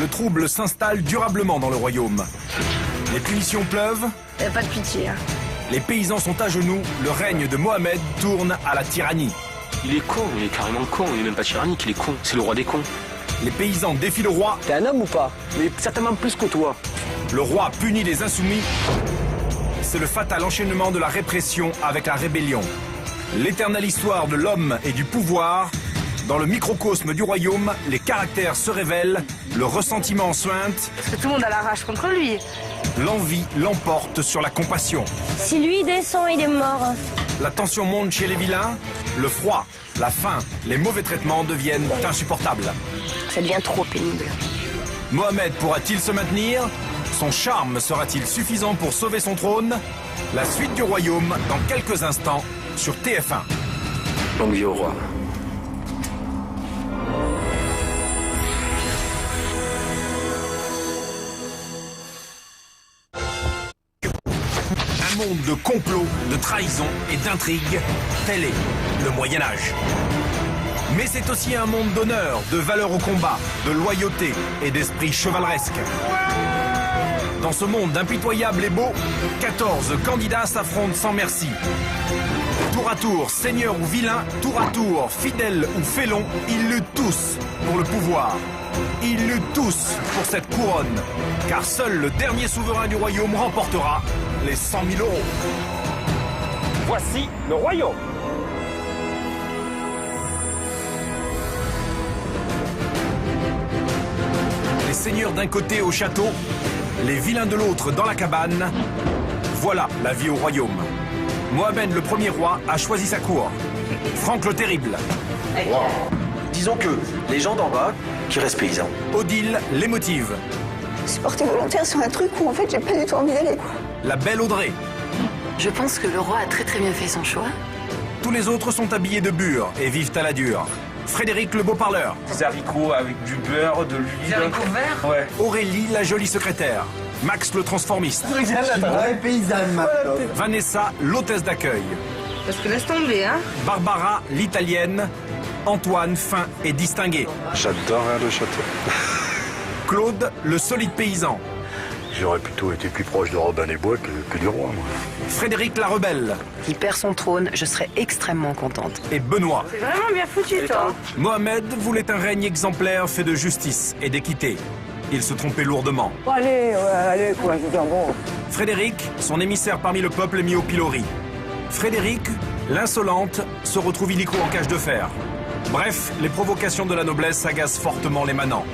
le trouble s'installe durablement dans le royaume. Les punitions pleuvent. Y a pas de pitié, hein. Les paysans sont à genoux, le règne de Mohamed tourne à la tyrannie. Il est con, il est carrément con, il est même pas tyrannique, il est con, c'est le roi des cons. Les paysans défient le roi. T'es un homme ou pas? Mais certainement plus que toi. Le roi punit les insoumis. C'est le fatal enchaînement de la répression avec la rébellion. L'éternelle histoire de l'homme et du pouvoir. Dans le microcosme du royaume, les caractères se révèlent, le ressentiment suinte. Parce que tout le monde a la rage contre lui. L'envie l'emporte sur la compassion. Si lui descend, il est mort. La tension monte chez les vilains. Le froid, la faim, les mauvais traitements deviennent insupportables. Ça devient trop pénible. Mohamed pourra-t-il se maintenir? Son charme sera-t-il suffisant pour sauver son trône? La suite du royaume dans quelques instants sur TF1. Longue vie au roi. Un monde de complots, de trahison et d'intrigues, tel est le Moyen-Âge. Mais c'est aussi un monde d'honneur, de valeur au combat, de loyauté et d'esprit chevaleresque. Dans ce monde impitoyable et beau, 14 candidats s'affrontent sans merci. Tour à tour, seigneur ou vilain, tour à tour, fidèle ou félon, ils luttent tous pour le pouvoir. Ils luttent tous pour cette couronne, car seul le dernier souverain du royaume remportera les 100 000 euros. Voici le royaume. Les seigneurs d'un côté au château, les vilains de l'autre dans la cabane. Voilà la vie au royaume. Mohamed, le premier roi, a choisi sa cour. Franck le Terrible. Wow. Disons que les gens d'en bas, qui restent paysans. Odile l'émotive. Je suis portée volontaire sur un truc où en fait j'ai pas du tout envie d'aller, quoi. La belle Audrey. Je pense que le roi a très bien fait son choix. Tous les autres sont habillés de bure et vivent à la dure. Frédéric le beau parleur. Des haricots avec du beurre, de l'huile. Des haricots verts? Ouais. Aurélie la jolie secrétaire. Max le transformiste. vraie paysanne maintenant. Vanessa l'hôtesse d'accueil. Parce que laisse tomber, hein. Barbara l'italienne. Antoine fin et distingué. J'adore le château. Claude le solide paysan. J'aurais plutôt été plus proche de Robin des Bois que du roi, moi. Frédéric la rebelle. Qui perd son trône, je serais extrêmement contente. Et Benoît. C'est vraiment bien foutu, toi. Mohamed voulait un règne exemplaire fait de justice et d'équité. Il se trompait lourdement. Allez, quoi, je veux dire, bon. Frédéric, son émissaire parmi le peuple, est mis au pilori. Frédéric, l'insolente, se retrouve illico en cage de fer. Bref, les provocations de la noblesse agacent fortement les manants.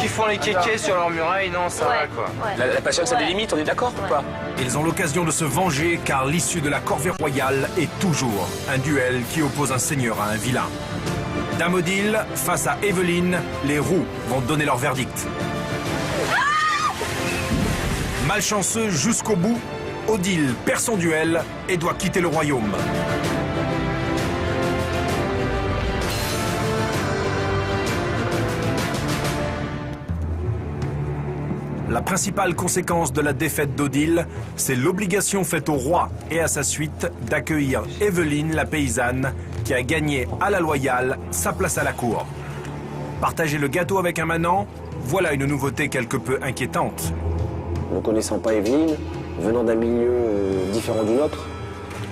Qui font les kékés sur leur muraille, non, ça va quoi. La patience a des limites, on est d'accord ou pas? Ils ont l'occasion de se venger car l'issue de la corvée royale est toujours un duel qui oppose un seigneur à un vilain. Dame Odile, face à Evelyne, les roux vont donner leur verdict. Malchanceux jusqu'au bout, Odile perd son duel et doit quitter le royaume. La principale conséquence de la défaite d'Odile, c'est l'obligation faite au roi et à sa suite d'accueillir Evelyne, la paysanne, qui a gagné à la loyale sa place à la cour. Partager le gâteau avec un manant, voilà une nouveauté quelque peu inquiétante. Ne connaissant pas Evelyne, venant d'un milieu différent du nôtre,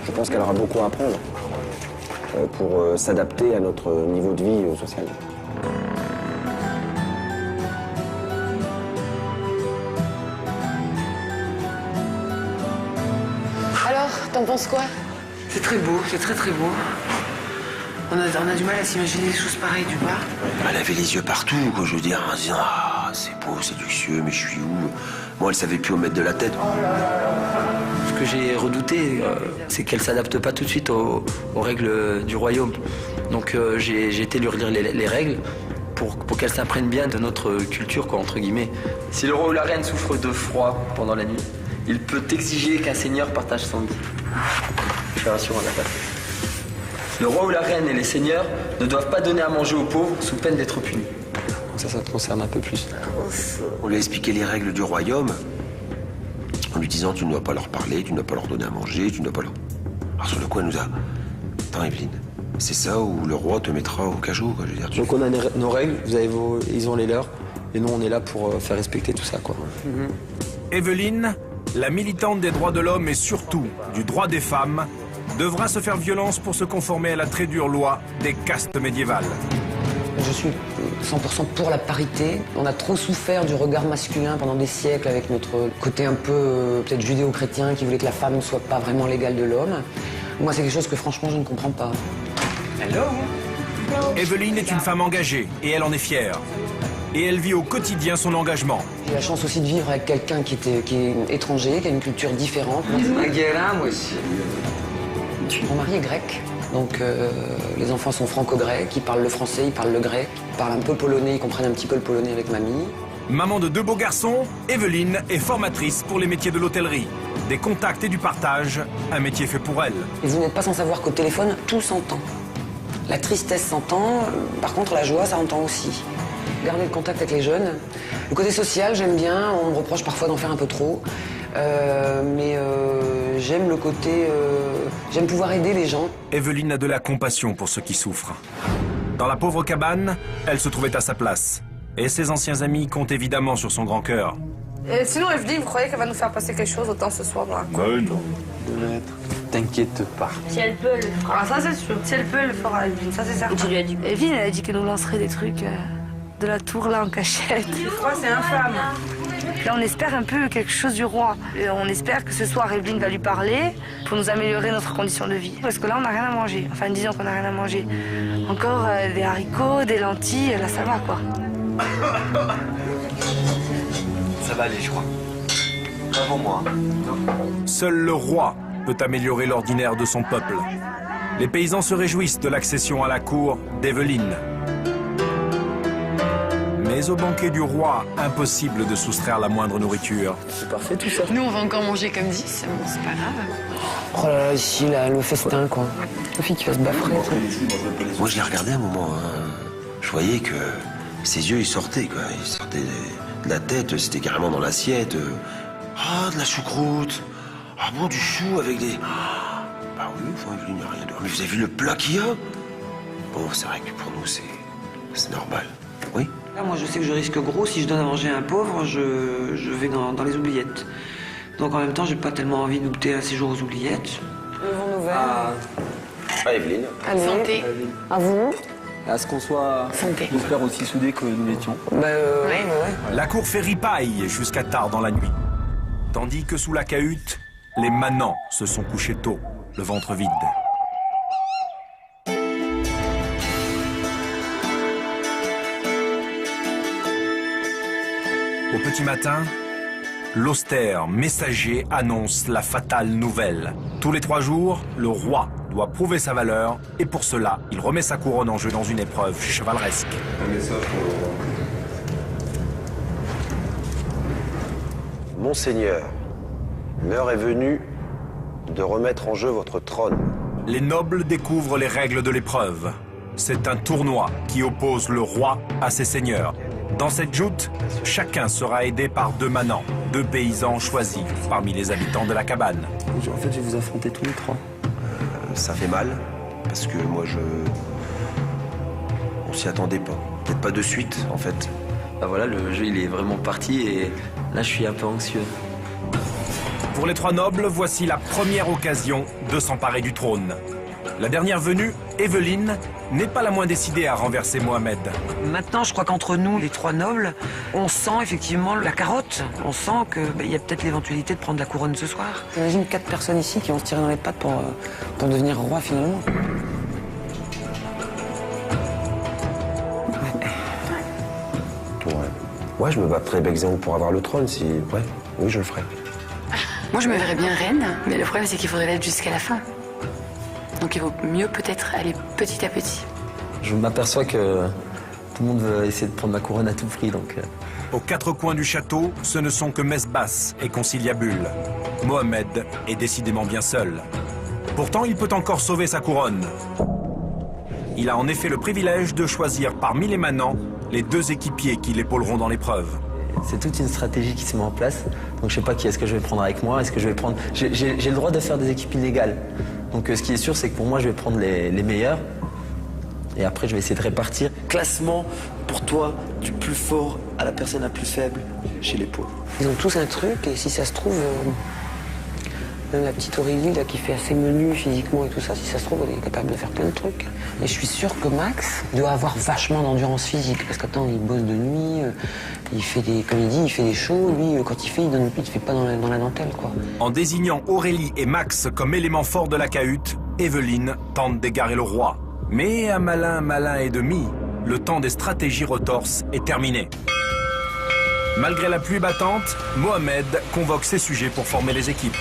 je pense qu'elle aura beaucoup à apprendre pour s'adapter à notre niveau de vie social. Alors, t'en penses quoi? C'est très beau, c'est très beau. On a du mal à s'imaginer des choses pareilles du bas. Elle avait les yeux partout, quoi, je veux dire, en disant ah, c'est beau, c'est luxueux, mais je suis où? Moi, elle savait plus où mettre de la tête. Ce que j'ai redouté, c'est qu'elle s'adapte pas tout de suite aux règles du royaume. Donc j'ai été lui relire les règles pour qu'elle s'imprègne bien de notre culture, quoi, entre guillemets. Si le roi ou la reine souffre de froid pendant la nuit, il peut exiger qu'un seigneur partage son lit. C'est rassurant à la place. Le roi ou la reine et les seigneurs ne doivent pas donner à manger aux pauvres sous peine d'être punis. Donc ça te concerne un peu plus. On lui a expliqué les règles du royaume en lui disant tu ne dois pas leur parler, tu ne dois pas leur donner à manger, tu ne dois pas leur... Alors sur le coup, elle nous a... Attends, Evelyne, c'est ça où le roi te mettra au cajot, quoi, je veux dire. Donc on a nos règles, vous avez ils ont les leurs. Et nous, on est là pour faire respecter tout ça, quoi. Evelyne, la militante des droits de l'homme et surtout du droit des femmes, devra se faire violence pour se conformer à la très dure loi des castes médiévales. Je suis 100% pour la parité. On a trop souffert du regard masculin pendant des siècles avec notre côté un peu peut-être judéo-chrétien qui voulait que la femme ne soit pas vraiment l'égale de l'homme. Moi, c'est quelque chose que franchement, je ne comprends pas. Hello. Evelyne est une femme engagée et elle en est fière. Et elle vit au quotidien son engagement. J'ai la chance aussi de vivre avec quelqu'un qui est étranger, qui a une culture différente. Ma gueule, moi aussi. Mon mari est grec, donc les enfants sont franco-grecs, ils parlent le français, ils parlent le grec, ils parlent un peu polonais, ils comprennent un petit peu le polonais avec mamie. Maman de 2 beaux garçons, Evelyne est formatrice pour les métiers de l'hôtellerie. Des contacts et du partage, un métier fait pour elle. Et vous n'êtes pas sans savoir qu'au téléphone, tout s'entend. La tristesse s'entend, par contre la joie, ça entend aussi. Garder le contact avec les jeunes. Le côté social, j'aime bien, on me reproche parfois d'en faire un peu trop. Mais j'aime le côté... j'aime pouvoir aider les gens. Evelyne a de la compassion pour ceux qui souffrent. Dans la pauvre cabane, elle se trouvait à sa place. Et ses anciens amis comptent évidemment sur son grand cœur. Et sinon, Evelyne, vous croyez qu'elle va nous faire passer quelque chose autant ce soir dans la cour? Non. T'inquiète pas. Si elle peut, elle le fera. Ah, ça c'est sûr. Si elle peut, elle le fera, Evelyne, ça c'est certain. Tu lui as dit. Evelyne, elle a dit qu'elle nous lancerait des trucs de la tour là en cachette. Je crois que c'est infâme. Là, on espère un peu quelque chose du roi. Et on espère que ce soir, Evelyne va lui parler pour nous améliorer notre condition de vie. Parce que là, on n'a rien à manger. Enfin, disons qu'on n'a rien à manger. Encore des haricots, des lentilles, là, ça va, quoi. Ça va aller, je crois. Pas pour moi. Seul le roi peut améliorer l'ordinaire de son peuple. Les paysans se réjouissent de l'accession à la cour d'Evelyne. Mais au banquet du roi, impossible de soustraire la moindre nourriture. C'est parfait tout ça. Nous, on va encore manger comme 10, bon, c'est pas grave. Oh là là, ici, là, le festin, quoi. La fille qui va se baffrer. Moi, je l'ai regardé un moment. Je voyais que ses yeux, ils sortaient, quoi. Ils sortaient de la tête, c'était carrément dans l'assiette. Ah, de la choucroute. Ah bon, du chou avec des... Bah oui, enfin, il n'y a rien de... Mais vous avez vu le plat qu'il y a? Bon, c'est vrai que pour nous, c'est normal. Oui? Là, moi, je sais que je risque gros. Si je donne à manger à un pauvre, je vais dans les oubliettes. Donc, en même temps, j'ai pas tellement envie de goûter un séjour aux oubliettes. Levons nos verres. Ah, Evelyne. Allez. Santé. À vous. À ce qu'on soit, Santé. j'espère, aussi soudés que nous l'étions. Ouais. La cour fait ripaille jusqu'à tard dans la nuit. Tandis que sous la cahute, les manants se sont couchés tôt, le ventre vide. Au petit matin, l'austère messager annonce la fatale nouvelle. Tous les 3 jours, le roi doit prouver sa valeur et pour cela, il remet sa couronne en jeu dans une épreuve chevaleresque. Monseigneur, l'heure est venue de remettre en jeu votre trône. Les nobles découvrent les règles de l'épreuve. C'est un tournoi qui oppose le roi à ses seigneurs. Dans cette joute, chacun sera aidé par 2 manants, 2 paysans choisis parmi les habitants de la cabane. En fait, je vais vous affronter tous les 3. Ça fait mal, parce que moi, on s'y attendait pas. Peut-être pas de suite, en fait. Bah voilà, le jeu, il est vraiment parti et là, je suis un peu anxieux. Pour les 3 nobles, voici la première occasion de s'emparer du trône. La dernière venue, Evelyne, n'est pas la moins décidée à renverser Mohamed. Maintenant, je crois qu'entre nous, les 3 nobles, on sent effectivement la carotte. On sent qu'il y a peut-être l'éventualité de prendre la couronne ce soir. J'imagine 4 personnes ici qui vont se tirer dans les pattes pour devenir roi finalement. Ouais, je me battrai bec zéro pour avoir le trône si... Ouais, oui, je le ferai. Moi, je me verrais bien reine, mais le problème, c'est qu'il faudrait l'être jusqu'à la fin. Donc il vaut mieux peut-être aller petit à petit. Je m'aperçois que tout le monde veut essayer de prendre ma couronne à tout prix, donc... Aux 4 coins du château, ce ne sont que Mesbas et Conciliabule. Mohamed est décidément bien seul. Pourtant, il peut encore sauver sa couronne. Il a en effet le privilège de choisir parmi les manants les 2 équipiers qui l'épauleront dans l'épreuve. C'est toute une stratégie qui se met en place. Donc je sais pas qui est-ce que je vais prendre avec moi. Est-ce que je vais prendre... J'ai le droit de faire des équipes illégales. Donc ce qui est sûr, c'est que pour moi, je vais prendre les meilleurs. Et après, je vais essayer de répartir. Classement, pour toi, du plus fort à la personne la plus faible chez les pauvres. Ils ont tous un truc, et si ça se trouve, même la petite Aurélie là, qui fait assez menu physiquement et tout ça, si ça se trouve, elle est capable de faire plein de trucs. Et je suis sûre que Max doit avoir vachement d'endurance physique, parce qu'attends, il bosse de nuit, il fait des, comme il dit, il fait des shows, lui, quand il fait pas dans la dentelle, quoi. En désignant Aurélie et Max comme éléments forts de la cahute, Evelyne tente d'égarer le roi. Mais un malin et demi, le temps des stratégies retorses est terminé. Malgré la pluie battante, Mohamed convoque ses sujets pour former les équipes.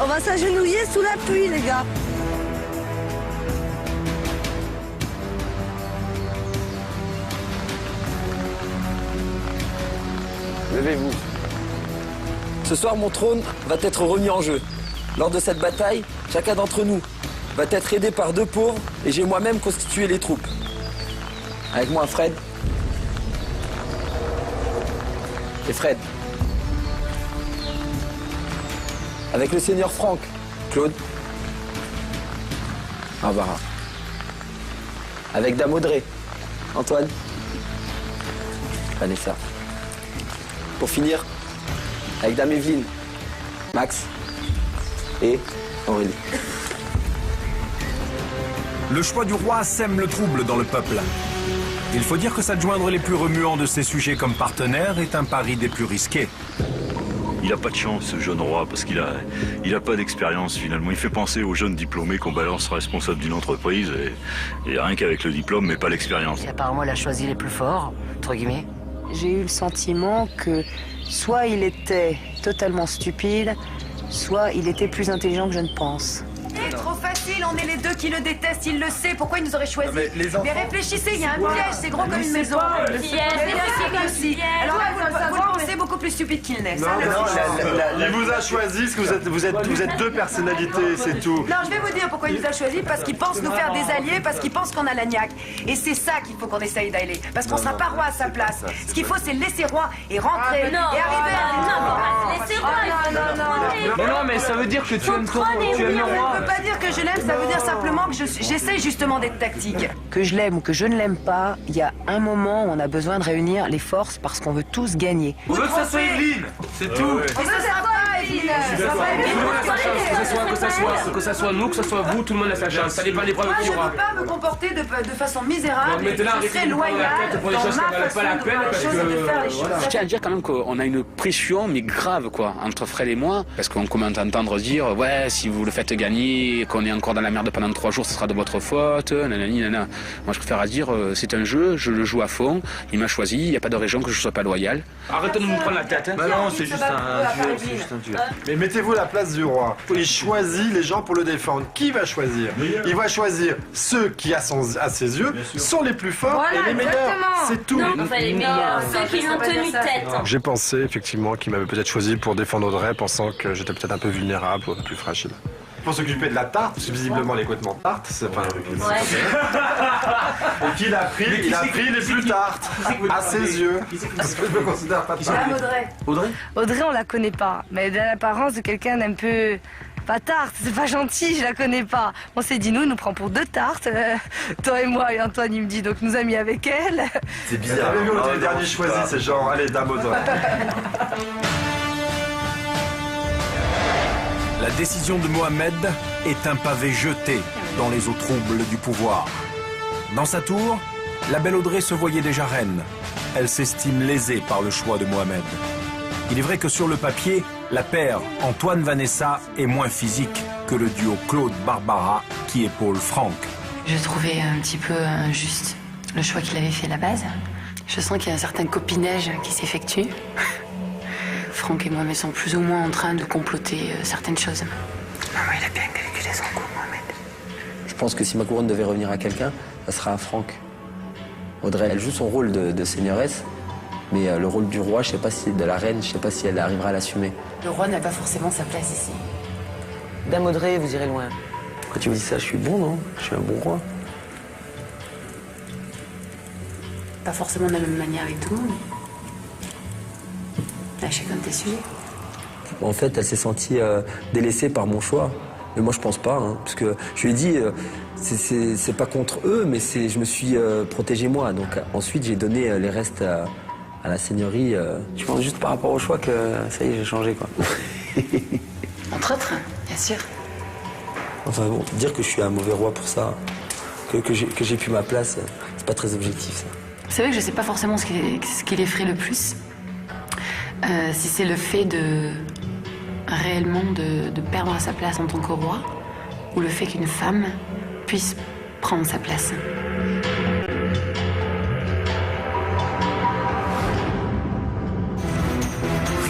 On va s'agenouiller sous la pluie, les gars. Levez-vous. Ce soir, mon trône va être remis en jeu. Lors de cette bataille, chacun d'entre nous va être aidé par 2 pauvres et j'ai moi-même constitué les troupes. Avec moi, Fred. Et Fred. Avec le seigneur Franck, Claude. Barbara. Avec Dame Audrey, Antoine. Vanessa. Pour finir, avec Dame Evelyne, Max et Aurélie. Le choix du roi sème le trouble dans le peuple. Il faut dire que s'adjoindre les plus remuants de ses sujets comme partenaires est un pari des plus risqués. Il n'a pas de chance, ce jeune roi, parce qu'il a pas d'expérience finalement. Il fait penser aux jeunes diplômés qu'on balance responsable d'une entreprise et rien qu'avec le diplôme, mais pas l'expérience. Apparemment, il a choisi les plus forts, entre guillemets. J'ai eu le sentiment que soit il était totalement stupide, soit il était plus intelligent que je ne pense. Trop facile, on est les deux qui le détestent, il le sait, pourquoi il nous aurait choisi? Mais réfléchissez, il y a un piège, c'est gros comme une maison. Aussi. Alors là, vous le pensez beaucoup plus stupide qu'il n'est. Il vous a choisi parce que vous êtes 2 personnalités, c'est tout. Non, je vais vous dire pourquoi il nous a choisi, parce qu'il pense nous faire des alliés, parce qu'il pense qu'on a la niaque. Et c'est ça qu'il faut qu'on essaye d'aller, parce qu'on sera pas roi à sa place. Ce qu'il faut, c'est laisser roi et rentrer et arriver à... Laissez roi, non, mais ça veut dire que tu aimes le roi. Ça veut pas dire que je l'aime, ça veut dire simplement que j'essaie justement d'être tactique. Que je l'aime ou que je ne l'aime pas, il y a un moment où on a besoin de réunir les forces parce qu'on veut tous gagner. On veut que ça soit Evelyne, c'est tout. Mais ça sera pas Evelyne. Que ça soit nous, que ça soit vous, tout le monde a sa chance. Ça dépend des problèmes qu'il y aura. Je ne peux pas me comporter de façon misérable. Je serai loyale pour des choses qui ne valent pas la peine. Je tiens à dire quand même qu'on a une pression, mais grave, quoi, entre Fred et moi, parce qu'on commence à entendre dire, ouais, si vous le faites gagner, qu'on est encore dans la merde pendant 3 jours, ce sera de votre faute, nanani, nanana. Moi, je préfère à dire, c'est un jeu, je le joue à fond, il m'a choisi, il n'y a pas de raison que je ne sois pas loyal. Arrêtez de nous prendre la tête, hein. Bah non, c'est juste un jeu, Mais mettez-vous à la place du roi. Il choisit les gens pour le défendre. Qui va choisir? Il va choisir ceux qui, à ses yeux, sont les plus forts et les meilleurs. C'est tout. Non, enfin les meilleurs, ceux qui l'ont tenu tête. J'ai pensé effectivement qu'il m'avait peut-être choisi pour défendre Audrey, pensant que j'étais peut-être un peu vulnérable ou un peu plus fragile. Pour s'occuper de la tarte, parce que visiblement les complètement tarte, c'est pas et qu'il a pris, il a pris les plus tartes à ses yeux. Parce que je me considère pas tarte. Audrey, on la connaît pas, mais elle a l'apparence de quelqu'un d'un peu... Pas tarte, c'est pas gentil, je la connais pas. On s'est dit, nous, il nous prend pour 2 tartes. Toi et moi, et Antoine, il me dit, donc nous a mis avec elle. C'est bizarre. Vous avez vu, on était les derniers choisis, c'est genre, allez, Dame Audrey. La décision de Mohamed est un pavé jeté dans les eaux troubles du pouvoir. Dans sa tour, la belle Audrey se voyait déjà reine. Elle s'estime lésée par le choix de Mohamed. Il est vrai que sur le papier, la paire Antoine-Vanessa est moins physique que le duo Claude-Barbara qui épaule Franck. Je trouvais un petit peu injuste le choix qu'il avait fait à la base. Je sens qu'il y a un certain copinage qui s'effectue. Franck et moi sont plus ou moins en train de comploter certaines choses. Maman, il a bien calculé son coup, Mohamed. Je pense que si ma couronne devait revenir à quelqu'un, ça sera à Franck. Audrey, elle joue son rôle de seigneuresse, mais le rôle du roi, je sais pas si de la reine, je sais pas si elle arrivera à l'assumer. Le roi n'a pas forcément sa place ici. Dame Audrey, vous irez loin. Quand tu me dis ça, je suis bon, non? Je suis un bon roi. Pas forcément de la même manière avec tout le monde. À chacun de tes sujets. En fait, elle s'est sentie délaissée par mon choix. Mais moi, je pense pas, hein, parce que je lui ai dit, c'est pas contre eux, mais je me suis protégé moi. Donc ensuite, j'ai donné les restes à la seigneurie. Je pense juste par rapport au choix que ça y est, j'ai changé, quoi. Entre autres, bien sûr. Enfin bon, dire que je suis un mauvais roi pour ça, que j'ai plus ma place, c'est pas très objectif, ça. C'est vrai que je sais pas forcément ce qui l'effraie le plus. Si c'est le fait réellement de perdre sa place en tant que roi, ou le fait qu'une femme puisse prendre sa place.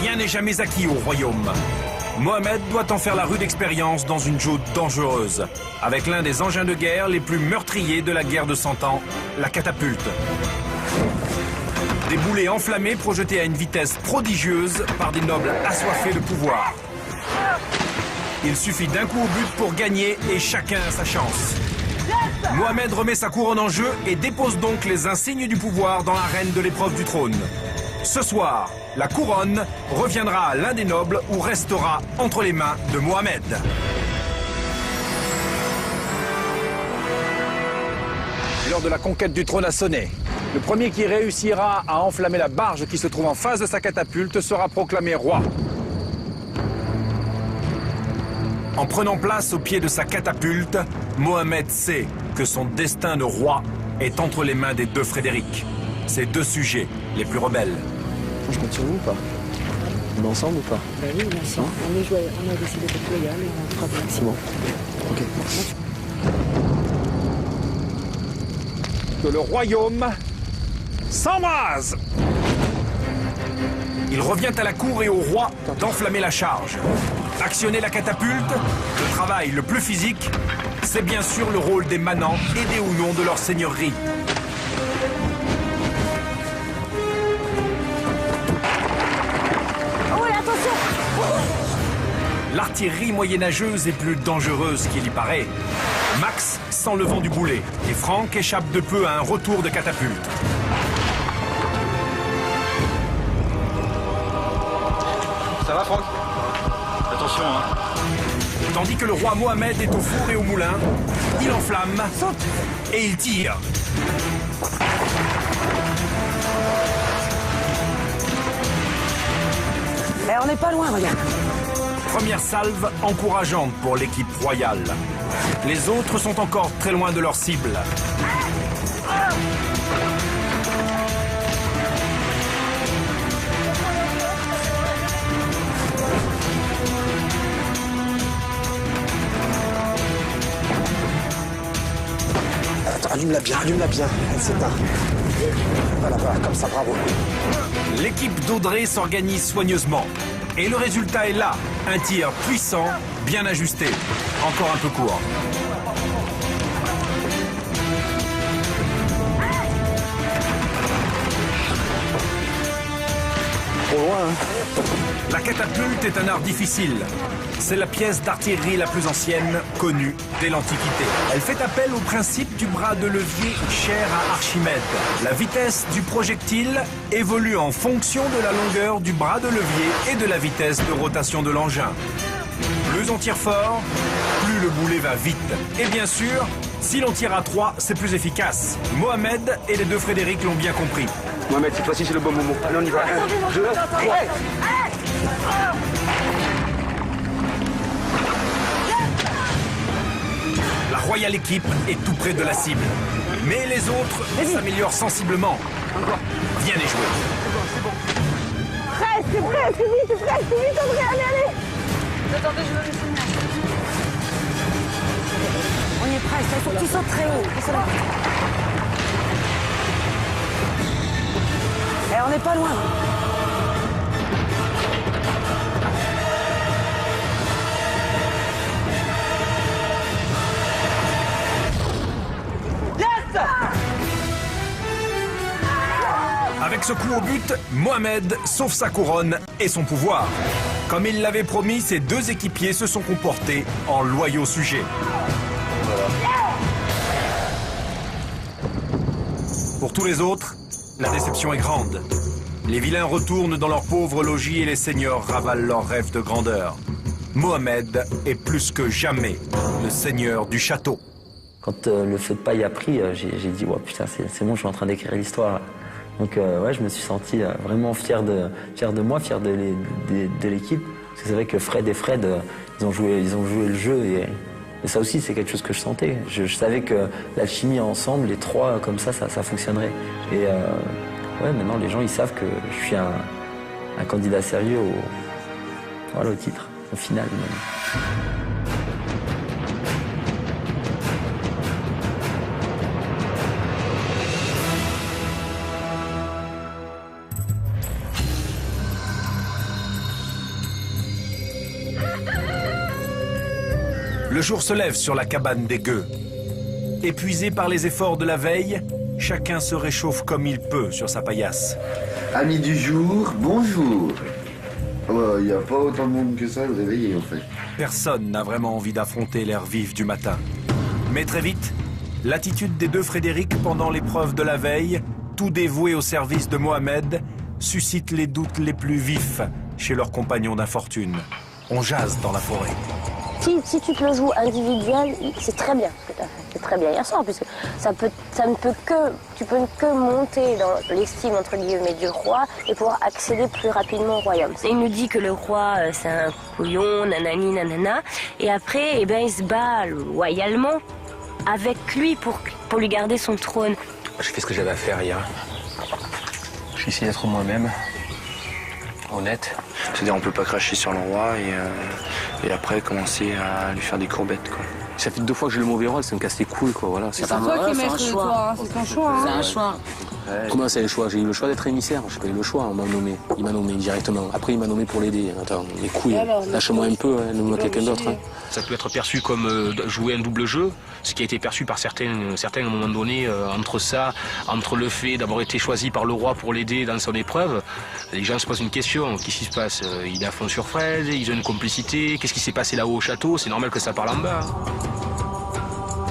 Rien n'est jamais acquis au royaume. Mohamed doit en faire la rude expérience dans une joute dangereuse, avec l'un des engins de guerre les plus meurtriers de la guerre de 100 ans, la catapulte. Des boulets enflammés projetés à une vitesse prodigieuse par des nobles assoiffés de pouvoir. Il suffit d'un coup au but pour gagner et chacun a sa chance. Mohamed remet sa couronne en jeu et dépose donc les insignes du pouvoir dans l'arène de l'épreuve du trône. Ce soir, la couronne reviendra à l'un des nobles ou restera entre les mains de Mohamed. L'heure de la conquête du trône a sonné. Le premier qui réussira à enflammer la barge qui se trouve en face de sa catapulte sera proclamé roi. En prenant place au pied de sa catapulte, Mohamed sait que son destin de roi est entre les mains des deux Frédéric, ses deux sujets les plus rebelles. Je compte sur vous ou pas? On est ensemble ou pas? Bah oui, on est ensemble. On a décidé d'être loyal et on fera bien. C'est bon. Ok. Que le royaume s'embrase. Il revient à la cour et au roi d'enflammer la charge. Actionner la catapulte, le travail le plus physique, c'est bien sûr le rôle des manants, aidés ou non de leur seigneurie. Oh, attention! L'artillerie moyenâgeuse est plus dangereuse qu'il y paraît. Max sent le vent du boulet et Franck échappe de peu à un retour de catapulte. Ça va, Franck? Attention, hein. Tandis que le roi Mohamed est au four et au moulin, il enflamme et il tire. Eh, on n'est pas loin, regarde. Première salve encourageante pour l'équipe royale. Les autres sont encore très loin de leur cible. Attends, allume-la bien, elle s'éteint. Voilà, comme ça, bravo. L'équipe d'Audrey s'organise soigneusement. Et le résultat est là. Un tir puissant, bien ajusté. Encore un peu court. Trop loin, hein. La catapulte est un art difficile. C'est la pièce d'artillerie la plus ancienne connue dès l'Antiquité. Elle fait appel au principe du bras de levier cher à Archimède. La vitesse du projectile évolue en fonction de la longueur du bras de levier et de la vitesse de rotation de l'engin. Plus on tire fort, plus le boulet va vite. Et bien sûr, si l'on tire à 3, c'est plus efficace. Mohamed et les deux Frédéric l'ont bien compris. Mohamed, cette fois-ci, c'est le bon moment. Allez, on y va. 1, 2, 3. La Royal équipe est tout près de la cible. Mais les autres s'améliorent sensiblement. Bien les jouer. Presque, vite, André, allez. Attendez, je veux le signal. On y est presque, il faut que tu sautes très haut. Eh, on n'est pas loin. Avec ce coup au but, Mohamed sauve sa couronne et son pouvoir. Comme il l'avait promis, ses deux équipiers se sont comportés en loyaux sujets. Pour tous les autres, la déception est grande. Les vilains retournent dans leur pauvre logis et les seigneurs ravalent leurs rêves de grandeur. Mohamed est plus que jamais le seigneur du château. Quand le feu de paille a pris, j'ai dit, ouais, putain, c'est bon, je suis en train d'écrire l'histoire. Donc ouais, je me suis senti vraiment fier de moi, fier de l'équipe. Parce que c'est vrai que Fred et Fred, ils ont joué le jeu et ça aussi, c'est quelque chose que je sentais. Je savais que l'alchimie ensemble, les trois comme ça fonctionnerait. Et ouais, maintenant, les gens, ils savent que je suis un candidat sérieux au titre, au final même. Le jour se lève sur la cabane des gueux. Épuisé par les efforts de la veille, chacun se réchauffe comme il peut sur sa paillasse. Amis du jour, bonjour. Il n'y a pas autant de monde que ça au réveiller en fait. Personne n'a vraiment envie d'affronter l'air vif du matin. Mais très vite, l'attitude des deux Frédéric pendant l'épreuve de la veille, tout dévoué au service de Mohamed, suscite les doutes les plus vifs chez leurs compagnons d'infortune. On jase dans la forêt. Si tu te le joues individuel, c'est très bien ce que tu as fait. C'est très bien hier soir, puisque tu peux que monter dans l'estime entre guillemets du roi et pouvoir accéder plus rapidement au royaume. Il nous dit que le roi c'est un couillon, nanani nanana, et après il se bat loyalement avec lui pour lui garder son trône. J'ai fait ce que j'avais à faire hier. J'ai essayé d'être moi-même, honnête. C'est-à-dire on peut pas cracher sur le roi et après commencer à lui faire des courbettes quoi. Ça fait 2 fois que j'ai le mauvais rôle, ça me casse les couilles quoi, voilà. C'est toi qui mets le choix, c'est ton choix. C'est un choix. Comment c'est le choix? J'ai eu le choix d'être émissaire, j'ai pas eu le choix, on m'a nommé. Il m'a nommé directement. Après il m'a nommé pour l'aider. Attends, les couilles, lâche-moi un peu, nomme-moi quelqu'un d'autre. Hein. Ça peut être perçu comme jouer un double jeu, ce qui a été perçu par certains à un moment donné, entre le fait d'avoir été choisi par le roi pour l'aider dans son épreuve. Les gens se posent une question, qu'est-ce qui se passe? Il est à fond sur Fred, ils ont une complicité, qu'est-ce qui s'est passé là-haut au château? C'est normal que ça parle en bas.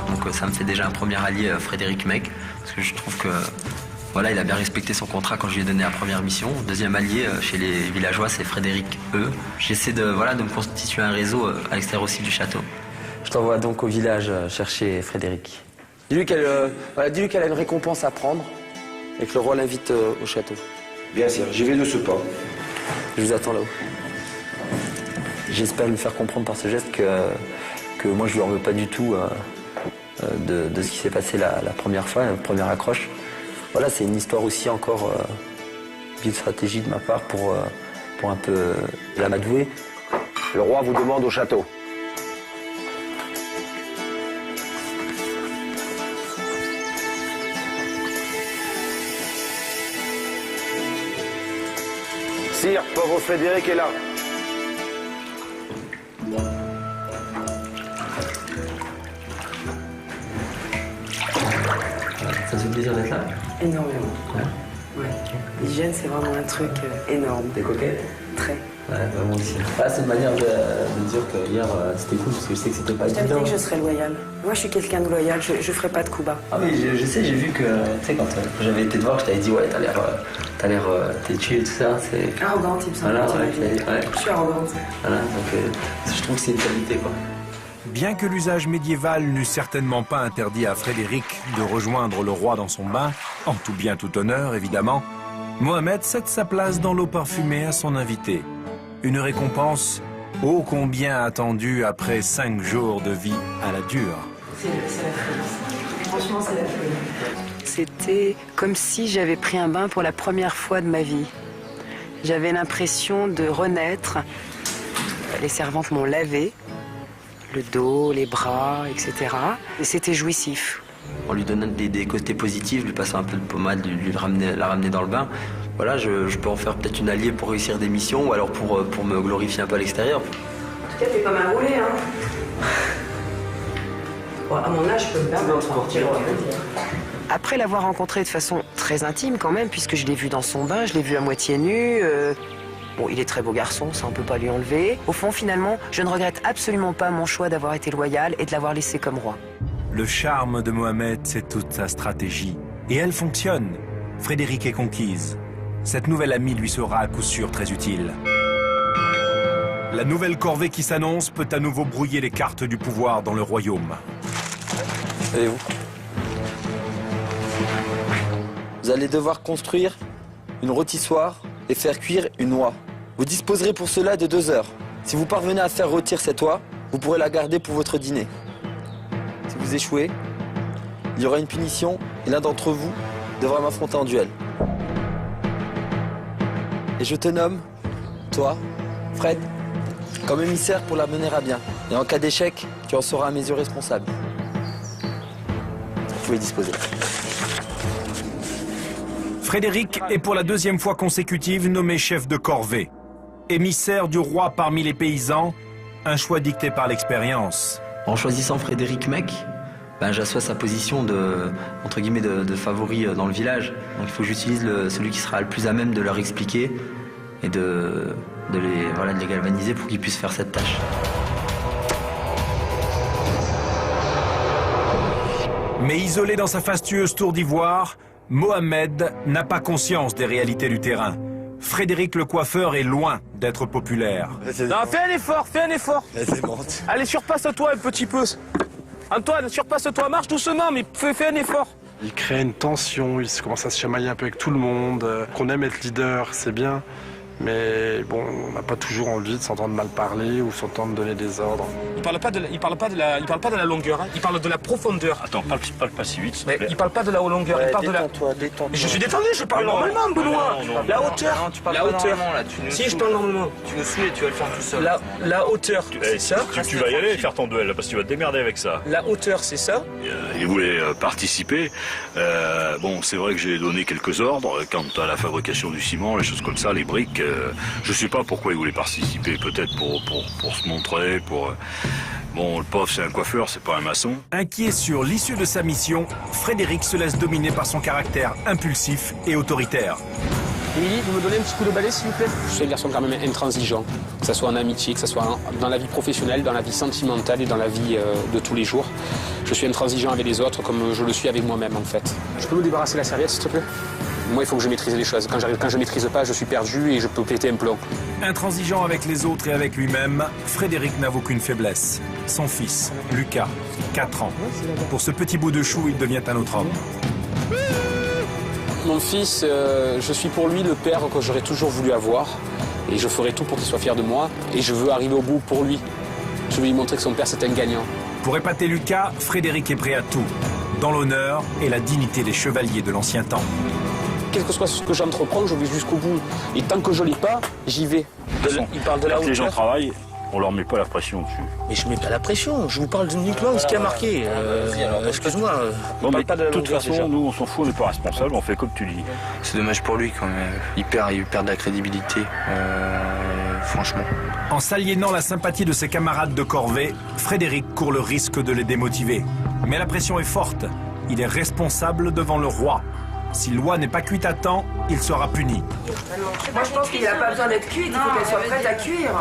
Donc ça me fait déjà un premier allié, Frédéric Mec, parce que je trouve que voilà, il a bien respecté son contrat quand je lui ai donné la première mission. Deuxième allié chez les villageois, c'est Frédéric E. J'essaie de me constituer un réseau à l'extérieur aussi du château. Je t'envoie donc au village chercher Frédéric. Dis-lui qu'elle a une récompense à prendre et que le roi l'invite au château. Bien sûr, j'y vais de ce pas. Je vous attends là-haut. J'espère lui faire comprendre par ce geste que moi je lui en veux pas du tout de ce qui s'est passé la première fois, la première accroche. Voilà, c'est une histoire aussi encore d'une stratégie de ma part pour un peu l'amadouer. Le roi vous demande au château. Sire, pauvre Frédéric est là. Ça te fait plaisir d'être là? Énormément. Ouais. L'hygiène, c'est vraiment un truc énorme. T'es coquette? Très. Ouais, vraiment aussi. C'est une manière de dire que hier, c'était cool, parce que je sais que c'était pas évident. Je t'avais dit que je serais loyale. Moi, je suis quelqu'un de loyal, je ferai pas de coups bas. Ah mais je sais, j'ai vu que, tu sais, quand j'avais été te voir, je t'avais dit, ouais, t'as l'air têtu et tout ça, c'est... Arrogante, il me semble. Voilà, ouais. Je suis arrogante. Voilà, donc je trouve que c'est une qualité, quoi. Bien que l'usage médiéval n'eût certainement pas interdit à Frédéric de rejoindre le roi dans son bain, en tout bien tout honneur évidemment, Mohamed cède sa place dans l'eau parfumée à son invité. Une récompense ô combien attendue après 5 jours de vie à la dure. C'est la folie. Franchement, c'est la folie. C'était comme si j'avais pris un bain pour la première fois de ma vie. J'avais l'impression de renaître. Les servantes m'ont lavé. Le dos, les bras, etc. Et c'était jouissif. En lui donnant des côtés positifs, lui passant un peu de pommade, la ramener dans le bain, voilà, je peux en faire peut-être une alliée pour réussir des missions ou alors pour me glorifier un peu à l'extérieur. En tout cas, t'es pas mal roulé, hein. Bon, à mon âge, je peux me permettre. Après l'avoir rencontré de façon très intime quand même, puisque je l'ai vu dans son bain, je l'ai vu à moitié nu. Bon, il est très beau garçon, ça on peut pas lui enlever. Au fond, finalement, je ne regrette absolument pas mon choix d'avoir été loyal et de l'avoir laissé comme roi. Le charme de Mohamed, c'est toute sa stratégie. Et elle fonctionne. Frédéric est conquise. Cette nouvelle amie lui sera à coup sûr très utile. La nouvelle corvée qui s'annonce peut à nouveau brouiller les cartes du pouvoir dans le royaume. Allez-vous. Vous allez devoir construire une rôtissoire et faire cuire une oie. Vous disposerez pour cela de 2 heures. Si vous parvenez à faire rôtir cette oie, vous pourrez la garder pour votre dîner. Si vous échouez, il y aura une punition et l'un d'entre vous devra m'affronter en duel. Et je te nomme, toi, Fred, comme émissaire pour la mener à bien. Et en cas d'échec, tu en seras à mes yeux responsable. Vous pouvez disposer. Frédéric est pour la 2e fois consécutive nommé chef de corvée. Émissaire du roi parmi les paysans, un choix dicté par l'expérience. En choisissant Frédéric Mec, j'assois sa position de, entre guillemets, de favori dans le village. Donc il faut que j'utilise celui qui sera le plus à même de leur expliquer et de les galvaniser pour qu'ils puissent faire cette tâche. Mais isolé dans sa fastueuse tour d'ivoire, Mohamed n'a pas conscience des réalités du terrain. Frédéric le coiffeur est loin d'être populaire. Non, fais un effort, fais un effort. Allez, surpasse-toi un petit peu. Antoine, surpasse-toi, marche doucement, mais fais un effort. Il crée une tension, il commence à se chamailler un peu avec tout le monde. Qu'on aime être leader, c'est bien. Mais bon, on n'a pas toujours envie de s'entendre mal parler ou s'entendre donner des ordres. Il parle pas de la longueur, hein. Il parle de la profondeur. Attends, parle pas si vite. Mais il parle pas de la longueur, il parle de la... Détends-toi. Je suis détendu, je parle normalement, Benoît. La hauteur. Non, tu parles pas normalement, là. Si, je parle normalement. Tu nous saoules et tu vas le faire tout seul. La hauteur, c'est ça. Tu vas y aller faire ton duel, parce que tu vas te démerder avec ça. La hauteur, c'est ça. Il voulait participer. Bon, c'est vrai que j'ai donné quelques ordres quant à la fabrication du ciment, les choses comme ça, les briques. Je sais pas pourquoi il voulait participer, peut-être pour se montrer, pour... Bon, le pauvre, c'est un coiffeur, c'est pas un maçon. Inquiet sur l'issue de sa mission, Frédéric se laisse dominer par son caractère impulsif et autoritaire. Émilie, vous me donnez un petit coup de balai, s'il vous plaît? Je suis un garçon quand même intransigeant, que ce soit en amitié, que ce soit dans la vie professionnelle, dans la vie sentimentale et dans la vie de tous les jours. Je suis intransigeant avec les autres comme je le suis avec moi-même, en fait. Je peux me débarrasser la serviette, s'il te plaît? Moi, il faut que je maîtrise les choses. Quand je maîtrise pas, je suis perdu et je peux péter un plomb. Intransigeant avec les autres et avec lui-même, Frédéric n'avoue qu'une faiblesse. Son fils, Lucas, 4 ans. Pour ce petit bout de chou, il devient un autre homme. Mon fils, je suis pour lui le père que j'aurais toujours voulu avoir. Et je ferai tout pour qu'il soit fier de moi. Et je veux arriver au bout pour lui. Je veux lui montrer que son père, c'est un gagnant. Pour épater Lucas, Frédéric est prêt à tout. Dans l'honneur et la dignité des chevaliers de l'ancien temps. Quel que soit ce que j'entreprends, je vais jusqu'au bout. Et tant que je l'ai pas, j'y vais. Il parle de la hauteur. Les gens travaillent, on leur met pas la pression dessus. Mais je mets pas la pression, je vous parle uniquement de ce qui a marqué. Excuse-moi. Bon, mais de toute façon, nous on s'en fout, on n'est pas responsable, on fait comme tu dis. C'est dommage pour lui quand même. Il perd de la crédibilité, franchement. En s'aliénant la sympathie de ses camarades de corvée, Frédéric court le risque de les démotiver. Mais la pression est forte. Il est responsable devant le roi. Si l'oie n'est pas cuite à temps, il sera puni. Moi je pense qu'il n'a pas besoin d'être cuite, il faut qu'elle soit prête à cuire.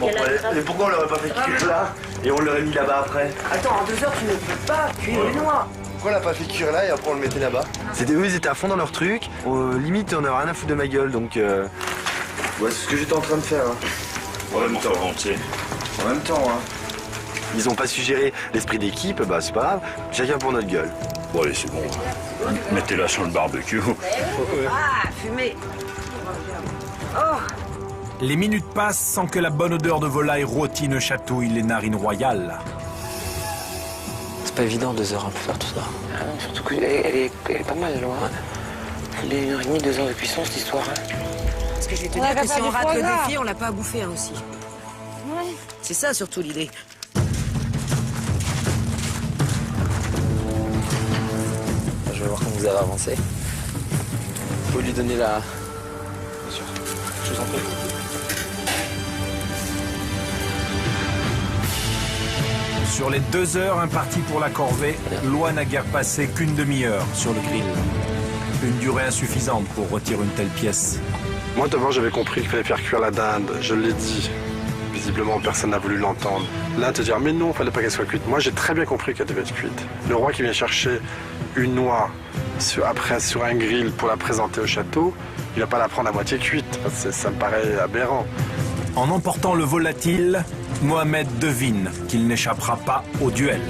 Bon, mais pourquoi on l'aurait pas fait cuire là et on l'aurait mis là-bas après? Attends, en 2 heures tu ne peux pas cuire une noix. Pourquoi on l'a pas fait cuire là et après on le mettait là-bas? Eux, ils étaient à fond dans leur truc. Limite, on avait rien à foutre de ma gueule, donc... Ouais, c'est ce que j'étais en train de faire. Hein. En même temps, hein. Ils ont pas su gérer l'esprit d'équipe, bah c'est pas grave. Chacun pour notre gueule. Bon, allez, c'est bon. Mettez-la sur le barbecue. Ah, fumée. Oh. Les minutes passent sans que la bonne odeur de volaille rôtie ne chatouille les narines royales. C'est pas évident 2 heures pour faire tout ça. Ah non, surtout qu'elle est pas mal loin. Elle est 1h30, 2 heures de puissance, cette histoire. Parce que je vais te dire que si on rate le défi, on l'a pas à bouffer hein, aussi. Ouais. C'est ça surtout l'idée. Je vais voir comment vous avez avancé. Faut lui donner la... Bien sûr. Je vous en prie. Sur les 2 heures imparties pour la corvée, l'oie n'a guère passé qu'une demi-heure sur le grill. Une durée insuffisante pour retirer une telle pièce. Moi, d'abord, j'avais compris qu'il fallait faire cuire la dinde. Je l'ai dit. Visiblement, personne n'a voulu l'entendre. Là, te dire, mais non, il fallait pas qu'elle soit cuite. Moi, j'ai très bien compris qu'elle devait être cuite. Le roi qui vient chercher une noix après sur un grill pour la présenter au château, il va pas la prendre à moitié cuite. Ça me paraît aberrant. En emportant le volatile, Mohamed devine qu'il n'échappera pas au duel.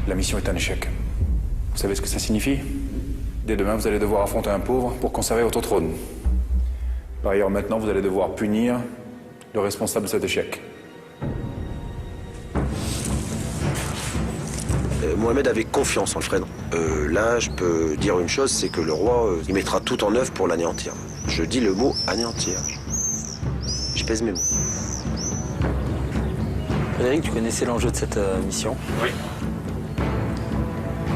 La mission est un échec. Vous savez ce que ça signifie? Dès demain, vous allez devoir affronter un pauvre pour conserver votre trône. Par ailleurs, maintenant, vous allez devoir punir le responsable de cet échec. Mohamed avait confiance en Alfred. Là, je peux dire une chose, c'est que le roi, il mettra tout en œuvre pour l'anéantir. Je dis le mot anéantir. Je pèse mes mots. Frédéric, tu connaissais l'enjeu de cette mission? Oui.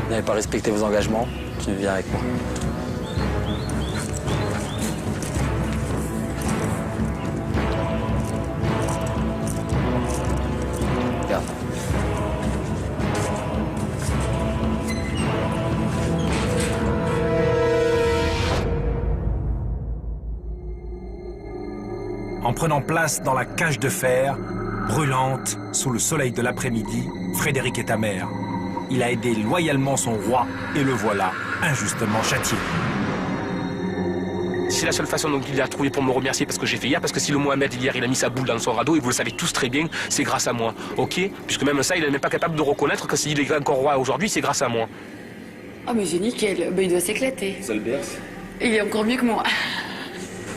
Vous n'avez pas respecté vos engagements, tu viens avec moi. Regarde. En prenant place dans la cage de fer, brûlante, sous le soleil de l'après-midi, Frédéric est amer. Il a aidé loyalement son roi et le voilà injustement châtié. C'est la seule façon dont il a trouvé pour me remercier parce que j'ai fait hier, parce que si le Mohamed hier il a mis sa boule dans son radeau, et vous le savez tous très bien, c'est grâce à moi, ok? Puisque même ça, il n'est même pas capable de reconnaître que s'il est encore roi aujourd'hui, c'est grâce à moi. Oh mais c'est nickel, il doit s'éclater. Ça le berce. Il est encore mieux que moi.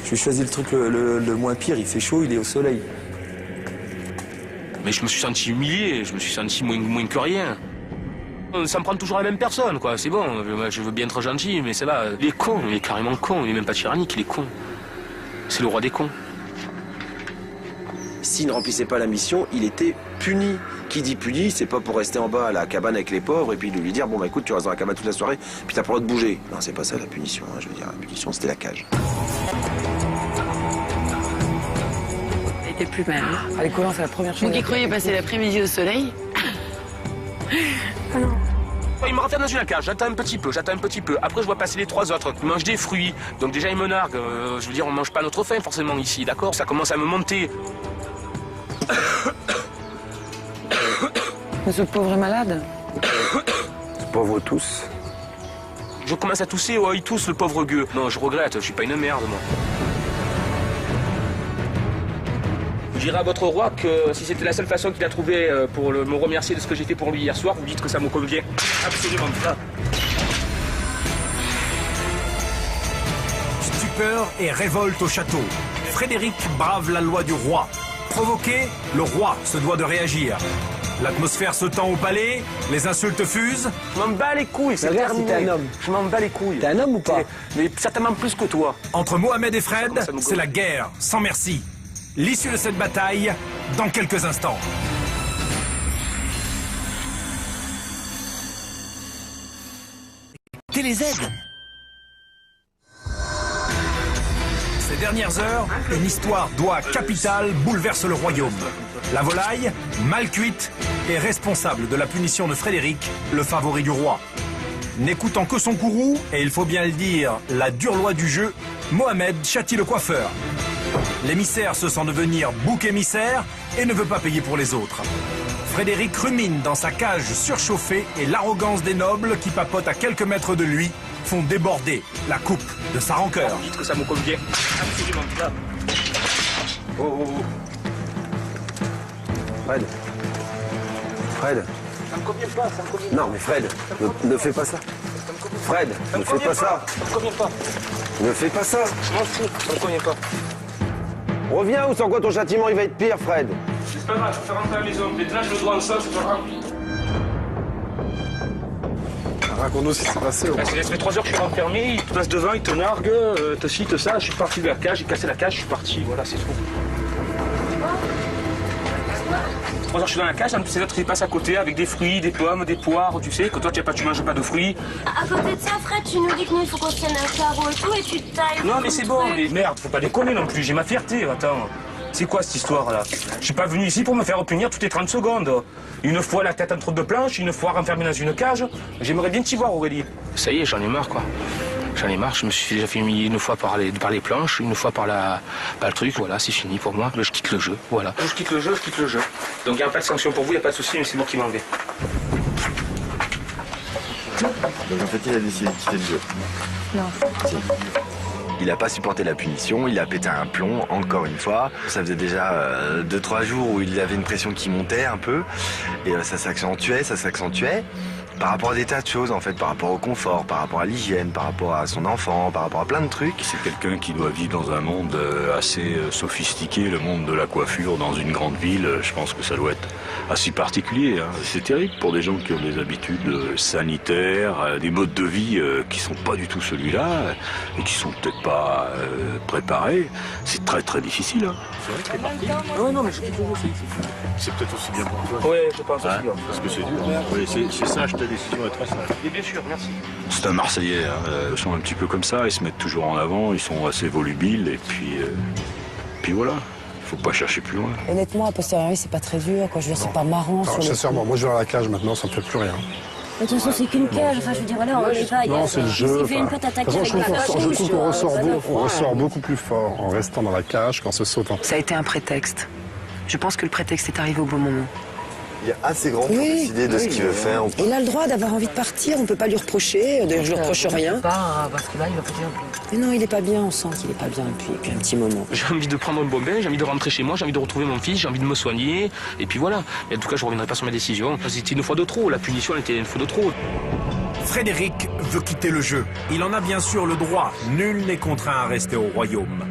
Je lui ai choisi le truc le moins pire, il fait chaud, il est au soleil. Mais je me suis senti humilié, je me suis senti moins que rien. Ça me prend toujours la même personne, quoi. C'est bon, je veux bien être gentil, mais c'est là, il est con, il est carrément con, il est même pas tyrannique, il est con. C'est le roi des cons. S'il ne remplissait pas la mission, il était puni. Qui dit puni, c'est pas pour rester en bas à la cabane avec les pauvres et puis de lui dire, bon bah écoute, tu restes dans la cabane toute la soirée, puis t'as pas le droit de bouger. Non, c'est pas ça la punition, hein, je veux dire, la punition c'était la cage. Il était plus mal. Allez, Colin, c'est la première chose. Vous qui croyez passer l'après-midi au soleil? Ah non. Il me renferme dans une cage, j'attends un petit peu. Après, je vois passer les trois autres. Ils mangent des fruits. Donc déjà, ils me narguent. Je veux dire, on mange pas notre faim forcément ici, d'accord? Ça commence à me monter. Mais ce pauvre est malade. Pauvres tous. Je commence à tousser, oh, il tousse, le pauvre gueux. Non, je regrette, je suis pas une merde, moi. Je dirais à votre roi que si c'était la seule façon qu'il a trouvé pour me remercier de ce que j'ai fait pour lui hier soir, vous dites que ça me convient absolument pas. Stupeur et révolte au château. Frédéric brave la loi du roi. Provoqué, le roi se doit de réagir. L'atmosphère se tend au palais, les insultes fusent. Je m'en bats les couilles, c'est terminé. T'es un homme. Je m'en bats les couilles. T'es un homme ou pas? Mais certainement plus que toi. Entre Mohamed et Fred, c'est la guerre, sans merci. L'issue de cette bataille, dans quelques instants. TéléZ. Ces dernières heures, une histoire d'oie capitale bouleverse le royaume. La volaille, mal cuite, est responsable de la punition de Frédéric, le favori du roi. N'écoutant que son courroux, et il faut bien le dire, la dure loi du jeu, Mohamed châtie le coiffeur. L'émissaire se sent devenir bouc émissaire et ne veut pas payer pour les autres. Frédéric rumine dans sa cage surchauffée et l'arrogance des nobles qui papotent à quelques mètres de lui font déborder la coupe de sa rancœur. Vous dites que ça me convient absolument pas. Oh. Fred. Ça me convient pas, ça me convient pas. Non mais Fred, ne fais pas ça. Fred, ne fais pas ça. Ça me convient pas. Ne fais pas ça. Je m'en fous, ça me convient pas. Reviens ou sans quoi ton châtiment il va être pire, Fred. C'est pas grave, je vais rentrer à la maison. Maintenant, j'ai le droit en ça, c'est pas grave. Raconte-nous ce qui s'est passé. Ça fait 3 heures que je suis renfermé, il te passe devant, il te nargue, te ci, te ça. Je suis parti de la cage, j'ai cassé la cage, je suis parti. Voilà, c'est tout. 3 heures, je suis dans la cage, en plus, les autres, ils passent à côté avec des fruits, des pommes, des poires, tu sais, que toi, tu manges pas de fruits. À côté de ça, Fred, tu nous dis que nous, il faut qu'on se tienne un carreau et tout, et tu te tailles. Non, mais c'est bon, mais merde, faut pas déconner non plus, j'ai ma fierté, attends. C'est quoi cette histoire-là? Je suis pas venu ici pour me faire punir toutes les 30 secondes. Une fois la tête entre deux planches, une fois renfermé dans une cage. J'aimerais bien t'y voir, Aurélie. Ça y est, j'en ai marre, quoi. J'en ai marre, je me suis déjà fait humilier une fois par les planches, une fois par le truc, voilà, c'est fini pour moi. Je quitte le jeu, voilà. Je quitte le jeu. Donc il n'y a pas de sanction pour vous, il n'y a pas de souci, mais c'est moi qui m'en vais. Donc en fait, il a décidé de quitter le jeu. Non. Si. Il n'a pas supporté la punition, il a pété un plomb, encore une fois. Ça faisait déjà 2-3 jours où il avait une pression qui montait un peu. Et ça s'accentuait. Par rapport à des tas de choses, en fait, par rapport au confort, par rapport à l'hygiène, par rapport à son enfant, par rapport à plein de trucs. C'est quelqu'un qui doit vivre dans un monde assez sophistiqué, le monde de la coiffure dans une grande ville. Je pense que ça doit être assez particulier. Hein. C'est terrible pour des gens qui ont des habitudes sanitaires, des modes de vie qui sont pas du tout celui-là et qui sont peut-être pas préparés. C'est très très difficile. Hein. C'est vrai que t'es parti. Non, non, mais je quitte le jeu, c'est peut-être aussi bien pour toi. Oui, je pense aussi. Parce que c'est dur. Oui, c'est sage, ta décision est très sage. Et bien sûr, merci. C'est un Marseillais, hein. Ils sont un petit peu comme ça, ils se mettent toujours en avant, ils sont assez volubiles et puis voilà. Faut pas chercher plus loin. Honnêtement, à posteriori, c'est pas très dur, quoi. Je veux dire, c'est pas marrant. Alors, sincèrement, moi je vais à la cage maintenant, ça me fait plus rien. De toute façon, c'est qu'une cage. Enfin, je veux dire, voilà, on n'est pas. Non, c'est le jeu. Il fait une fois t'attaquer avec la Je trouve qu'on ressort beaucoup plus fort en restant dans la cage qu'en se sautant. Ça a été un prétexte. Je pense que le prétexte est arrivé au bon moment. Il est assez grand pour décider de ce qu'il veut faire. Il a le droit d'avoir envie de partir, on peut pas lui reprocher. D'ailleurs, je lui reproche rien. Parce que là, il va pas dire. Mais non, il est pas bien, on sent qu'il est pas bien depuis un petit moment. J'ai envie de prendre un bon bain, j'ai envie de rentrer chez moi, j'ai envie de retrouver mon fils, j'ai envie de me soigner, et puis voilà. Et en tout cas, je reviendrai pas sur ma décision. C'était une fois de trop, la punition était une fois de trop. Frédéric veut quitter le jeu. Il en a bien sûr le droit. Nul n'est contraint à rester au royaume.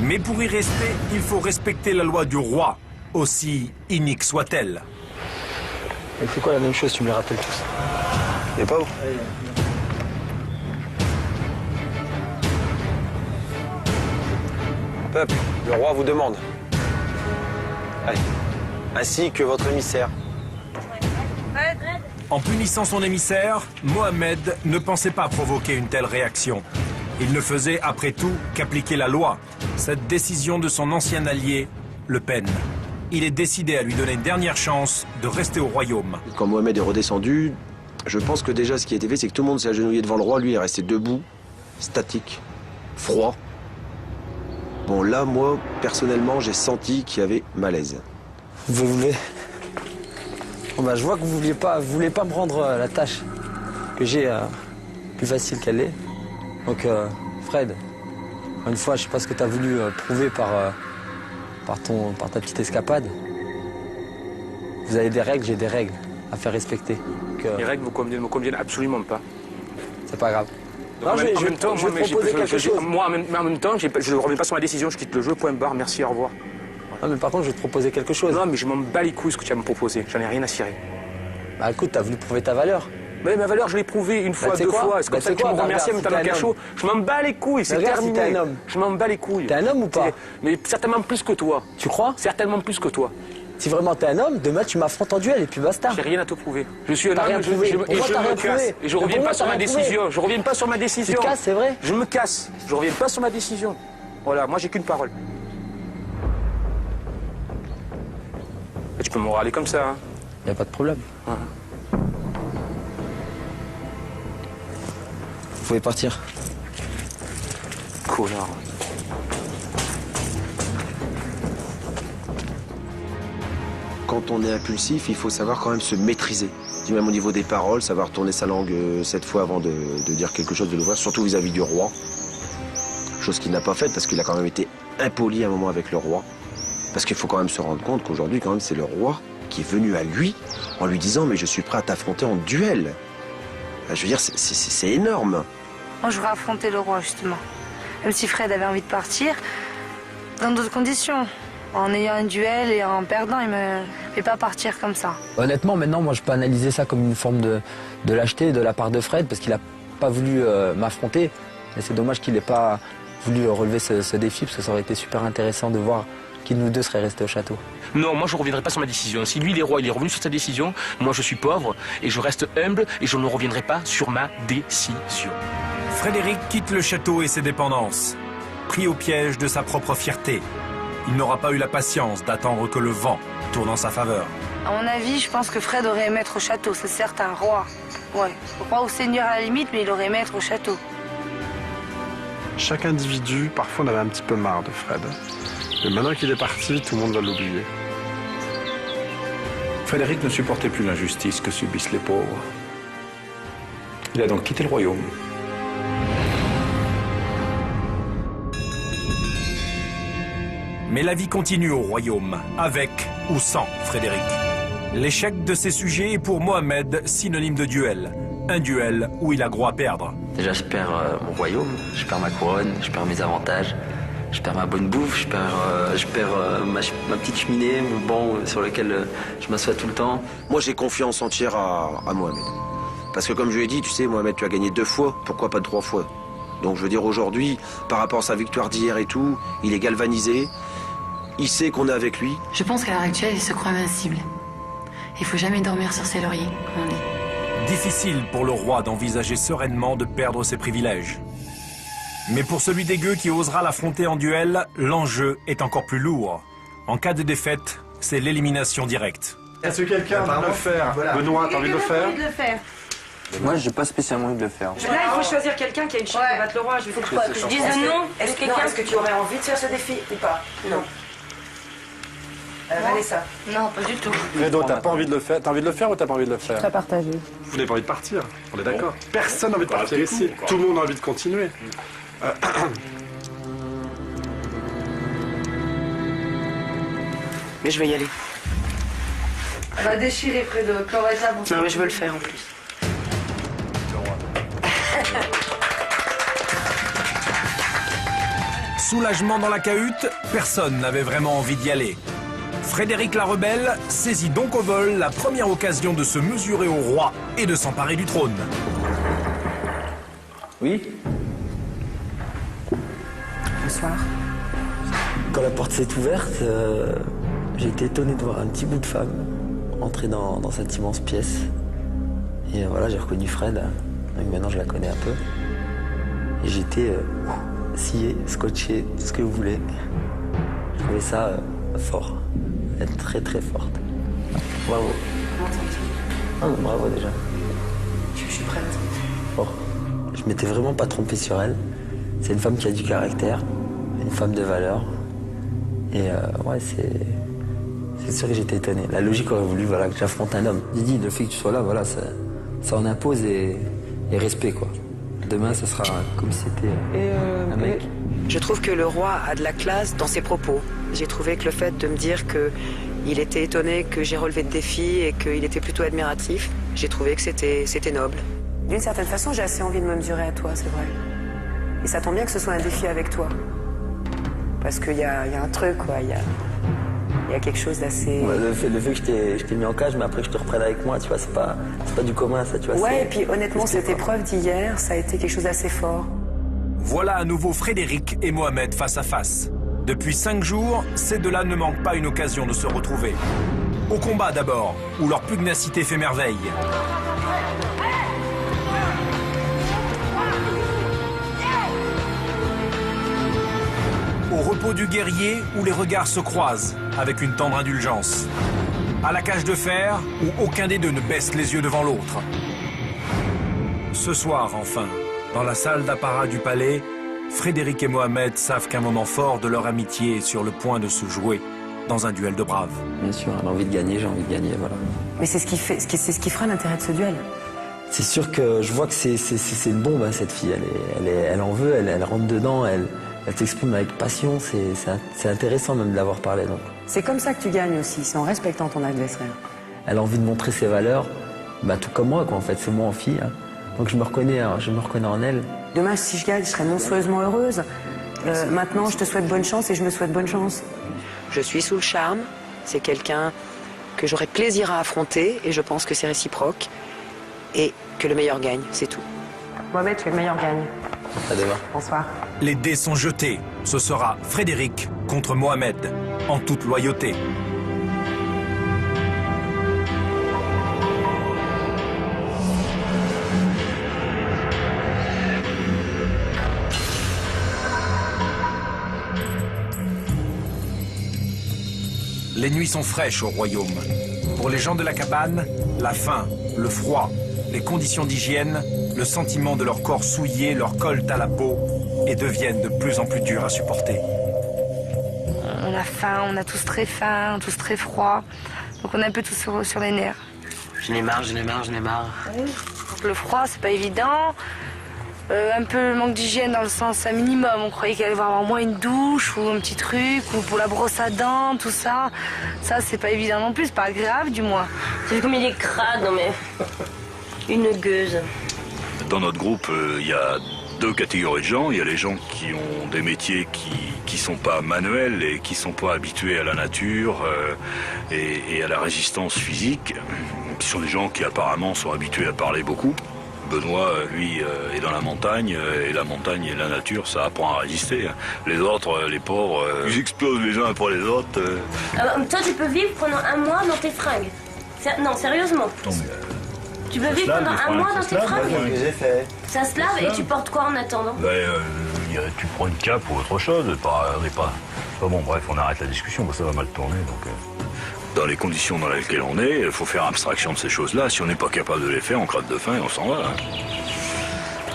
Mais pour y rester, il faut respecter la loi du roi, aussi inique soit-elle. Elle fait quoi la même chose, tu me les rappelles tous. Les pauvres. Peuple, le roi vous demande. Allez. Ainsi que votre émissaire. En punissant son émissaire, Mohamed ne pensait pas provoquer une telle réaction. Il ne faisait après tout qu'appliquer la loi. Cette décision de son ancien allié le peine. Il est décidé à lui donner une dernière chance de rester au royaume. Quand Mohamed est redescendu, je pense que déjà ce qui a été fait, c'est que tout le monde s'est agenouillé devant le roi. Lui, il est resté debout, statique, froid. Bon, là, moi, personnellement, j'ai senti qu'il y avait malaise. Vous voulez... Bon, bah, je vois que vous voulez pas me rendre la tâche que j'ai plus facile qu'elle est. Donc, Fred, une fois, je sais pas ce que tu as voulu prouver par ta petite escapade. Vous avez des règles, j'ai des règles à faire respecter. Les règles me conviennent absolument pas. C'est pas grave. Non, en même temps, je vais proposer quelque chose. Moi, en même temps, je ne reviens pas sur ma décision, je quitte le jeu, point barre, merci, au revoir. Non, mais par contre, je vais te proposer quelque chose. Non, mais je m'en bats les couilles ce que tu vas me proposer, j'en ai rien à cirer. Bah écoute, t'as voulu prouver ta valeur. Mais ma valeur, je l'ai prouvée une fois, deux fois. Est-ce que tu me remercies en me donnant quelque chose? Je m'en bats les couilles, c'est terminé. T'es un homme. Je m'en bats les couilles. T'es un homme ou pas? Mais certainement plus que toi. Tu crois? Certainement plus que toi. Si vraiment t'es un homme, demain tu m'affrontes en duel et puis basta. J'ai rien à te prouver. Je suis un homme et je me casse. Et je reviens pas sur ma décision. Je reviens pas sur ma décision. Tu te casses, c'est vrai? Je me casse. Je reviens pas sur ma décision. Voilà, moi j'ai qu'une parole. Et tu peux me râler comme ça. Hein. Y a pas de problème. Vous pouvez partir. Connard. Quand on est impulsif, il faut savoir quand même se maîtriser. Même au niveau des paroles, savoir tourner sa langue 7 fois avant de dire quelque chose, de l'ouvrir, surtout vis-à-vis du roi. Chose qu'il n'a pas faite parce qu'il a quand même été impoli à un moment avec le roi. Parce qu'il faut quand même se rendre compte qu'aujourd'hui, quand même, c'est le roi qui est venu à lui en lui disant « Mais je suis prêt à t'affronter en duel ». Je veux dire, c'est énorme. Moi, je voudrais affronter le roi, justement. Même si Fred avait envie de partir, dans d'autres conditions. En ayant un duel et en perdant, il ne me fait pas partir comme ça. Honnêtement, maintenant, moi, je peux analyser ça comme une forme de lâcheté de la part de Fred, parce qu'il n'a pas voulu m'affronter. Et c'est dommage qu'il n'ait pas voulu relever ce défi, parce que ça aurait été super intéressant de voir qui de nous deux serait resté au château. Non, moi je ne reviendrai pas sur ma décision. Si lui, il est roi, il est revenu sur sa décision, moi je suis pauvre et je reste humble et je ne reviendrai pas sur ma décision. Frédéric quitte le château et ses dépendances, pris au piège de sa propre fierté. Il n'aura pas eu la patience d'attendre que le vent tourne en sa faveur. À mon avis, je pense que Fred aurait aimé être au château, c'est certain, roi. Ouais, roi ou seigneur à la limite, mais il aurait aimé être au château. Chaque individu, parfois, on avait un petit peu marre de Fred. Mais maintenant qu'il est parti, tout le monde va l'oublier. Frédéric ne supportait plus l'injustice que subissent les pauvres. Il a donc quitté le royaume. Mais la vie continue au royaume, avec ou sans Frédéric. L'échec de ses sujets est pour Mohamed synonyme de duel. Un duel où il a gros à perdre. Déjà, je perds mon royaume, je perds ma couronne, je perds mes avantages, je perds ma bonne bouffe, je perds ma petite cheminée, mon banc sur lequel je m'assois tout le temps. Moi, j'ai confiance entière à Mohamed. Parce que comme je lui ai dit, tu sais, Mohamed, tu as gagné 2 fois, pourquoi pas 3 fois? Donc je veux dire, aujourd'hui, par rapport à sa victoire d'hier et tout, il est galvanisé, il sait qu'on est avec lui. Je pense qu'à l'heure actuelle, il se croit invincible. Il faut jamais dormir sur ses lauriers, comme on dit. Difficile pour le roi d'envisager sereinement de perdre ses privilèges. Mais pour celui des gueux qui osera l'affronter en duel, l'enjeu est encore plus lourd. En cas de défaite, c'est l'élimination directe. Est-ce que quelqu'un a envie de le faire? Benoît, t'as envie de le faire? Moi, j'ai pas spécialement envie de le faire. Là, il faut choisir quelqu'un qui a une chance de battre le roi. Il faut que je dise non. Est-ce que tu aurais envie de faire ce défi ou pas? Non. Vanessa? Non, pas du tout. Fredo, t'as pas envie de le faire? T'as envie de le faire ou t'as pas envie de le faire? Très partagé. Vous n'avez pas envie de partir, on est d'accord. Personne n'a envie de partir ici. Tout le monde a envie de continuer. Mais je vais y aller. Elle va déchirer Fredo, puis on va être là. Non, mais je veux le faire en plus. Soulagement dans la cahute, personne n'avait vraiment envie d'y aller. Frédéric la rebelle saisit donc au vol la première occasion de se mesurer au roi et de s'emparer du trône. Oui? Bonsoir. Quand la porte s'est ouverte, j'ai été étonné de voir un petit bout de femme entrer dans cette immense pièce. Et voilà, j'ai reconnu Fred. Donc maintenant, je la connais un peu. Et j'étais scié, scotché, tout ce que vous voulez. Je trouvais ça fort. Elle est très très forte. Bravo. Ah, bravo déjà. Je suis prête. Bon. Je m'étais vraiment pas trompé sur elle. C'est une femme qui a du caractère, une femme de valeur. Et ouais, c'est sûr que j'étais étonné. La logique aurait voulu voilà, que j'affronte un homme. Didi, le fait que tu sois là, voilà, ça en impose et respect, quoi. Demain, ça sera comme si c'était un mec. Je trouve que le roi a de la classe dans ses propos. J'ai trouvé que le fait de me dire qu'il était étonné que j'ai relevé de défis et qu'il était plutôt admiratif, j'ai trouvé que c'était noble. D'une certaine façon, j'ai assez envie de me mesurer à toi, c'est vrai. Et ça tombe bien que ce soit un défi avec toi. Parce qu'il y a un truc, quoi. Il y a quelque chose d'assez... Ouais, le fait que je t'ai mis en cage, mais après que je te reprenne avec moi, tu vois, c'est pas du commun, ça, tu vois. Ouais, et puis honnêtement, cette épreuve d'hier, ça a été quelque chose d'assez fort. Voilà à nouveau Frédéric et Mohamed face à face. Depuis 5 jours, ces deux-là ne manquent pas une occasion de se retrouver. Au combat d'abord, où leur pugnacité fait merveille. Au repos du guerrier, où les regards se croisent, avec une tendre indulgence. À la cage de fer, où aucun des deux ne baisse les yeux devant l'autre. Ce soir, enfin, dans la salle d'apparat du palais, Frédéric et Mohamed savent qu'un moment fort de leur amitié est sur le point de se jouer dans un duel de braves. Bien sûr, elle a envie de gagner, j'ai envie de gagner, voilà. Mais c'est ce qui fera l'intérêt de ce duel. C'est sûr que je vois que c'est une bombe, hein, cette fille. Elle en veut, elle rentre dedans, elle t'exprime avec passion. C'est intéressant même de l'avoir parlé. Donc. C'est comme ça que tu gagnes aussi, c'est en respectant ton adversaire. Elle a envie de montrer ses valeurs, bah, tout comme moi, quoi, en fait. C'est moi en fille. Hein. Donc je me reconnais en elle. Demain, si je gagne, je serai monstrueusement heureuse. Maintenant, je te souhaite bonne chance et je me souhaite bonne chance. Je suis sous le charme. C'est quelqu'un que j'aurai plaisir à affronter et je pense que c'est réciproque. Et que le meilleur gagne, c'est tout. Mohamed, que le meilleur gagne. À demain. Bonsoir. Les dés sont jetés. Ce sera Frédéric contre Mohamed, en toute loyauté. Les nuits sont fraîches au royaume. Pour les gens de la cabane, la faim, le froid, les conditions d'hygiène, le sentiment de leur corps souillé leur collent à la peau et deviennent de plus en plus durs à supporter. On a faim, on a tous très faim, tous très froid. Donc on est un peu tous sur les nerfs. J'en ai marre. Oui, supporte le froid, c'est pas évident. Un peu le manque d'hygiène dans le sens un minimum. On croyait qu'il allait y avoir au moins une douche ou un petit truc, ou pour la brosse à dents, tout ça. Ça, c'est pas évident non plus, c'est pas agréable du moins. Tu vu comme il est crade, non mais... Une gueuse. Dans notre groupe, il y a deux catégories de gens. Il y a les gens qui ont des métiers qui sont pas manuels et qui sont pas habitués à la nature et à la résistance physique. Ce sont des gens qui apparemment sont habitués à parler beaucoup. Benoît, lui, est dans la montagne, et la montagne et la nature, ça apprend à résister. Les autres, les pauvres, ils explosent les uns après les autres. Toi, tu peux vivre pendant un mois dans tes fringues. Non, sérieusement. Non, mais, tu peux vivre pendant un mois dans tes fringues. Ça se lave et tu portes quoi en attendant? Tu prends une cape ou autre chose. Bon, bref, on arrête la discussion, ça va mal tourner. Donc, dans les conditions dans lesquelles on est, il faut faire abstraction de ces choses-là. Si on n'est pas capable de les faire, on crève de faim et on s'en va.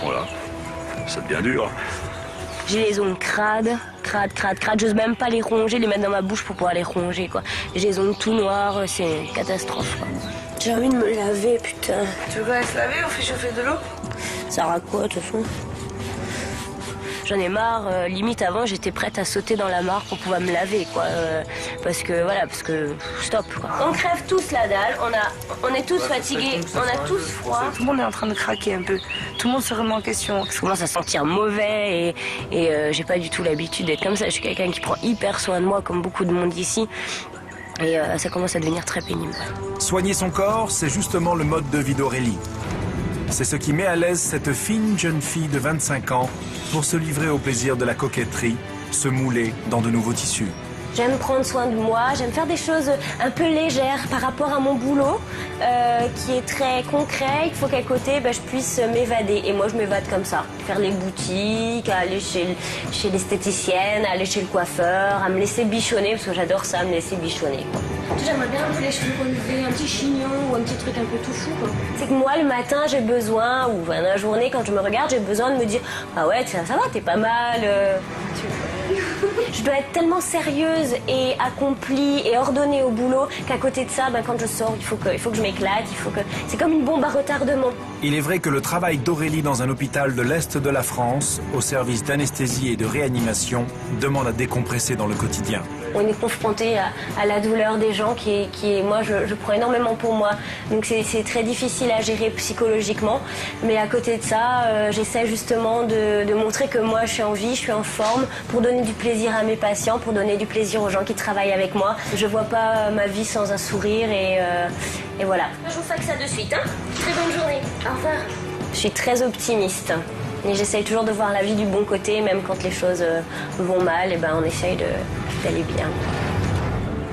Voilà. Ça devient dur. J'ai les ongles crades. J'ose même pas les ronger, les mettre dans ma bouche pour pouvoir les ronger, quoi. J'ai les ongles tout noirs, c'est une catastrophe, quoi. J'ai envie de me laver, putain. Tu veux se laver? On fait chauffer de l'eau? Ça sert à quoi, de toute façon? J'en ai marre, limite avant j'étais prête à sauter dans la mare pour pouvoir me laver, quoi. Parce que stop, quoi. On crève tous la dalle, on est tous fatigués, on a tous froid. Tout le monde est en train de craquer un peu. Tout le monde se remet en question. Je commence à sentir mauvais et j'ai pas du tout l'habitude d'être comme ça. Je suis quelqu'un qui prend hyper soin de moi, comme beaucoup de monde ici. Et ça commence à devenir très pénible. Soigner son corps, c'est justement le mode de vie d'Aurélie. C'est ce qui met à l'aise cette fine jeune fille de 25 ans pour se livrer au plaisir de la coquetterie, se mouler dans de nouveaux tissus. J'aime prendre soin de moi, j'aime faire des choses un peu légères par rapport à mon boulot, qui est très concret. Il faut qu'à côté, je puisse m'évader. Et moi, je m'évade comme ça. Faire les boutiques, aller chez l'esthéticienne, aller chez le coiffeur, à me laisser bichonner, parce que j'adore ça, me laisser bichonner, quoi. J'aimerais bien un peu les cheveux relevés, un petit chignon ou un petit truc un peu tout fou, quoi. C'est que moi, le matin, j'ai besoin, ou dans la journée, quand je me regarde, j'ai besoin de me dire « Ah ouais, ça va, t'es pas mal. Je dois être tellement sérieuse et accomplie et ordonnée au boulot qu'à côté de ça, quand je sors, il faut que je m'éclate, c'est comme une bombe à retardement. Il est vrai que le travail d'Aurélie dans un hôpital de l'Est de la France, au service d'anesthésie et de réanimation, demande à décompresser dans le quotidien. On est confronté à la douleur des gens moi, je prends énormément pour moi. Donc c'est très difficile à gérer psychologiquement. Mais à côté de ça, j'essaie justement de montrer que moi, je suis en vie, je suis en forme pour donner du plaisir à mes patients, pour donner du plaisir aux gens qui travaillent avec moi. Je vois pas ma vie sans un sourire et voilà. Je vous faxe ça de suite, hein. Très bonne journée. Au revoir. Je suis très optimiste. Et j'essaye toujours de voir la vie du bon côté, même quand les choses vont mal, on essaye d'aller bien.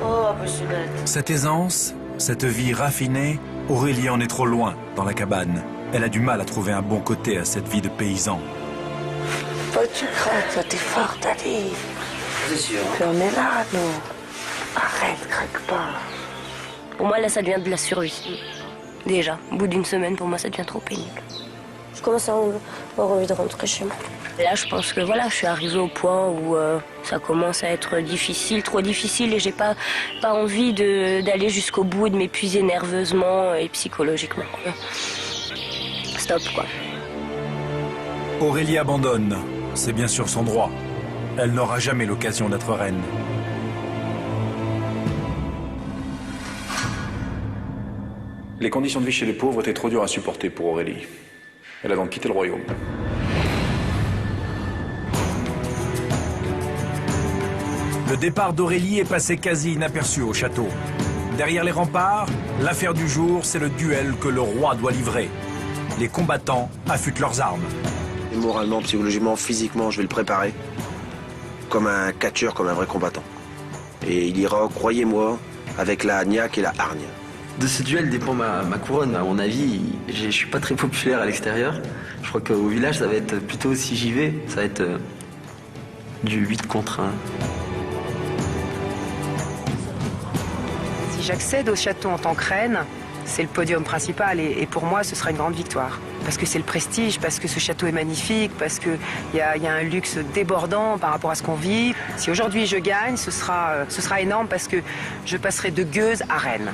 Oh, c'est bête. Cette aisance, cette vie raffinée, Aurélie en est trop loin dans la cabane. Elle a du mal à trouver un bon côté à cette vie de paysan. Tu craques, toi, t'es forte, allez. C'est sûr. Puis on est là, nous. Arrête, craque pas. Pour moi, là, ça devient de la survie. Déjà, au bout d'une semaine, pour moi, ça devient trop pénible. Je commence à avoir envie de rentrer chez moi. Et là, je pense que je suis arrivée au point où ça commence à être difficile, trop difficile, et j'ai pas envie d'aller jusqu'au bout et de m'épuiser nerveusement et psychologiquement. Stop, quoi. Aurélie abandonne. C'est bien sûr son droit. Elle n'aura jamais l'occasion d'être reine. Les conditions de vie chez les pauvres étaient trop dures à supporter pour Aurélie. Elle a donc quitté le royaume. Le départ d'Aurélie est passé quasi inaperçu au château. Derrière les remparts, l'affaire du jour, c'est le duel que le roi doit livrer. Les combattants affûtent leurs armes. Et moralement, psychologiquement, physiquement, je vais le préparer comme un catcheur, comme un vrai combattant. Et il ira, croyez-moi, avec la niaque et la hargne. De ce duel dépend ma couronne. À mon avis, je suis pas très populaire à l'extérieur. Je crois qu'au village, ça va être plutôt, si j'y vais, ça va être du 8 contre 1. Si j'accède au château en tant que reine, c'est le podium principal et pour moi, ce sera une grande victoire. Parce que c'est le prestige, parce que ce château est magnifique, parce qu'il y a un luxe débordant par rapport à ce qu'on vit. Si aujourd'hui je gagne, ce sera énorme parce que je passerai de gueuse à reine.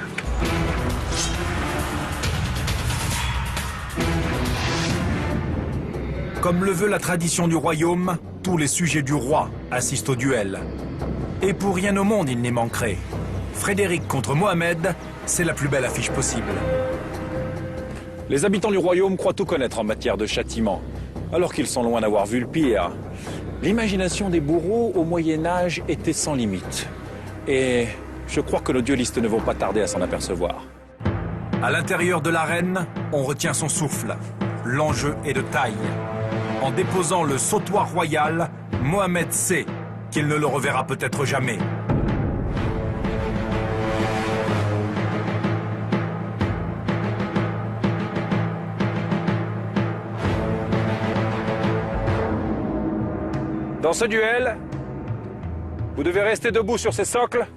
Comme le veut la tradition du royaume, tous les sujets du roi assistent au duel. Et pour rien au monde, il n'y manquerait. Frédéric contre Mohamed, c'est la plus belle affiche possible. Les habitants du royaume croient tout connaître en matière de châtiment, alors qu'ils sont loin d'avoir vu le pire. L'imagination des bourreaux au Moyen-Âge était sans limite. Et je crois que nos duellistes ne vont pas tarder à s'en apercevoir. À l'intérieur de l'arène, on retient son souffle. L'enjeu est de taille. En déposant le sautoir royal, Mohamed sait qu'il ne le reverra peut-être jamais. Dans ce duel, vous devez rester debout sur ces socles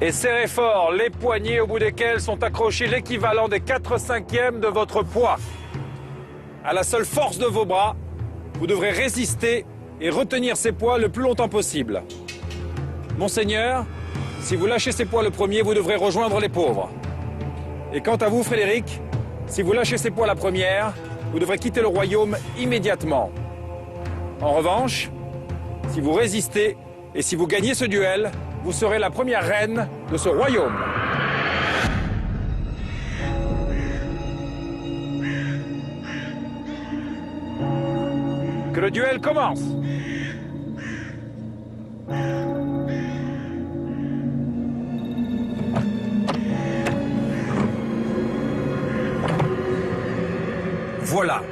et serrer fort les poignets au bout desquels sont accrochés l'équivalent des 4/5 de votre poids. À la seule force de vos bras, vous devrez résister et retenir ces poids le plus longtemps possible. Monseigneur, si vous lâchez ces poids le premier, vous devrez rejoindre les pauvres. Et quant à vous, Frédéric, si vous lâchez ces poids la première, vous devrez quitter le royaume immédiatement. En revanche, si vous résistez et si vous gagnez ce duel, vous serez la première reine de ce royaume. Que le duel commence. Voilà,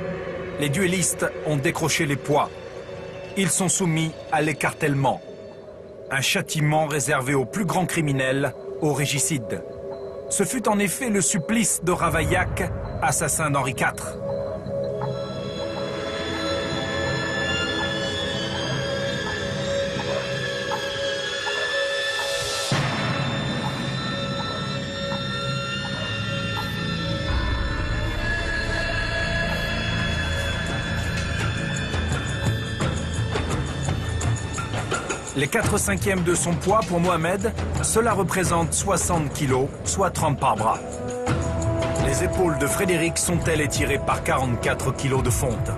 les duellistes ont décroché les poids. Ils sont soumis à l'écartèlement, un châtiment réservé aux plus grands criminels, aux régicides. Ce fut en effet le supplice de Ravaillac, assassin d'Henri IV. Les 4/5 de son poids pour Mohamed, cela représente 60 kilos, soit 30 par bras. Les épaules de Frédéric sont-elles étirées par 44 kilos de fonte.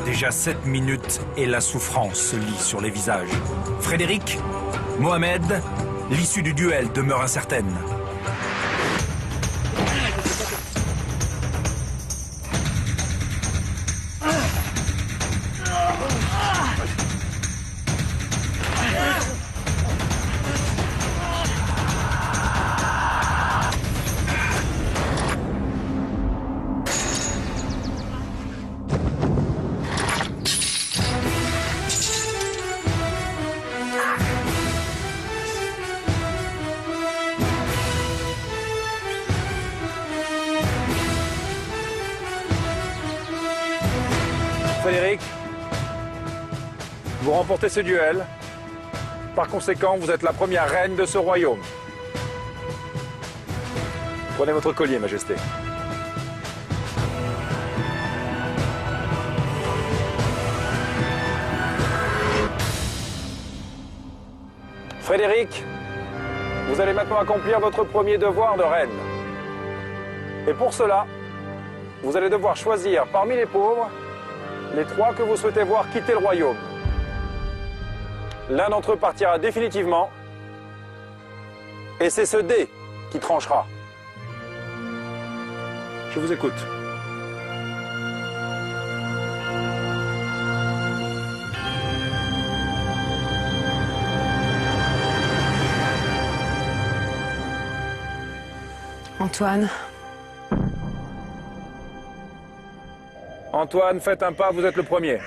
Déjà 7 minutes et la souffrance se lit sur les visages. Frédéric, Mohamed, l'issue du duel demeure incertaine. Frédéric, vous remportez ce duel. Par conséquent, vous êtes la première reine de ce royaume. Prenez votre collier, Majesté. Frédéric, vous allez maintenant accomplir votre premier devoir de reine. Et pour cela, vous allez devoir choisir parmi les pauvres les 3 que vous souhaitez voir quitter le royaume. L'un d'entre eux partira définitivement, et c'est ce dé qui tranchera. Je vous écoute. Antoine. Antoine, faites un pas, vous êtes le premier.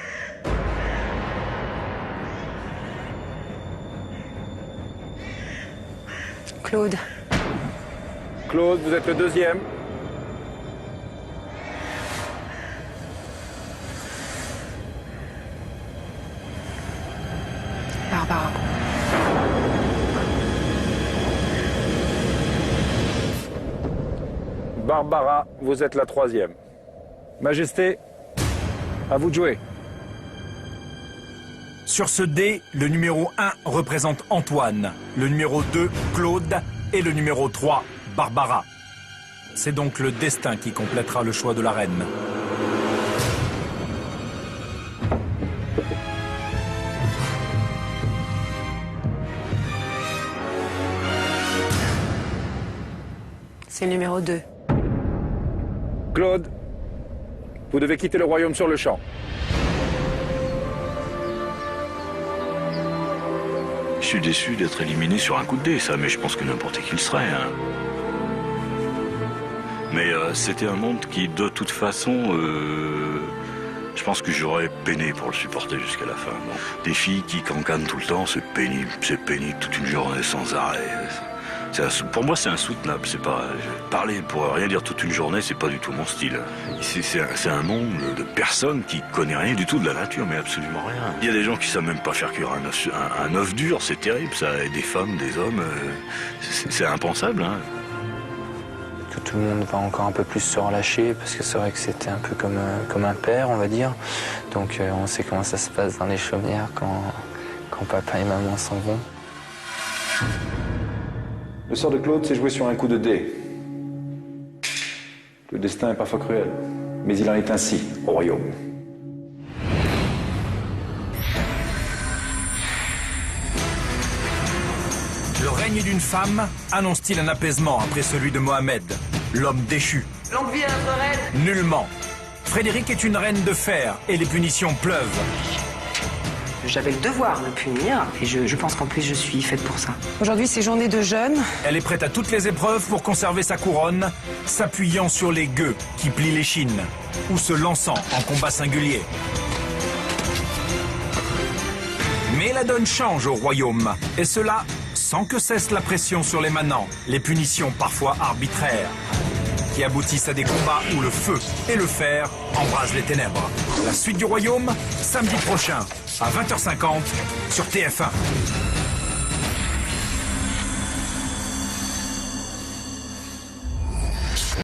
Claude. Claude, vous êtes le deuxième. Barbara. Barbara, vous êtes la 3e. Majesté, à vous de jouer. Sur ce dé, le numéro 1 représente Antoine, le numéro 2, Claude, et le numéro 3, Barbara. C'est donc le destin qui complétera le choix de la reine. C'est le numéro 2. Claude, vous devez quitter le royaume sur le champ. Je suis déçu d'être éliminé sur un coup de dé, ça, mais je pense que n'importe qui le serait. Hein. Mais c'était un monde qui, de toute façon, je pense que j'aurais peiné pour le supporter jusqu'à la fin. Bon. Des filles qui cancanent tout le temps, c'est pénible toute une journée sans arrêt. Pour moi, c'est insoutenable. C'est pas parler pour rien dire toute une journée, c'est pas du tout mon style. C'est un monde de personnes qui connaissent rien du tout de la nature, mais absolument rien. Il y a des gens qui savent même pas faire cuire un œuf dur, c'est terrible. Ça, des femmes, des hommes, c'est impensable. Hein. Que tout le monde va encore un peu plus se relâcher, parce que c'est vrai que c'était un peu comme un père, on va dire. Donc on sait comment ça se passe dans les chaumières quand papa et maman s'en vont. Le sort de Claude, c'est joué sur un coup de dé. Le destin est parfois cruel, mais il en est ainsi au royaume. Le règne d'une femme annonce-t-il un apaisement après celui de Mohamed, l'homme déchu? Longue vie à notre reine. Nullement. Frédéric est une reine de fer et les punitions pleuvent. J'avais le devoir de punir, et je pense qu'en plus je suis faite pour ça. Aujourd'hui, c'est journée de jeûne. Elle est prête à toutes les épreuves pour conserver sa couronne, s'appuyant sur les gueux qui plient les chines, ou se lançant en combat singulier. Mais la donne change au royaume, et cela sans que cesse la pression sur les manants, les punitions parfois arbitraires, qui aboutissent à des combats où le feu et le fer embrasent les ténèbres. La suite du royaume, samedi prochain, à 20h50 sur TF1.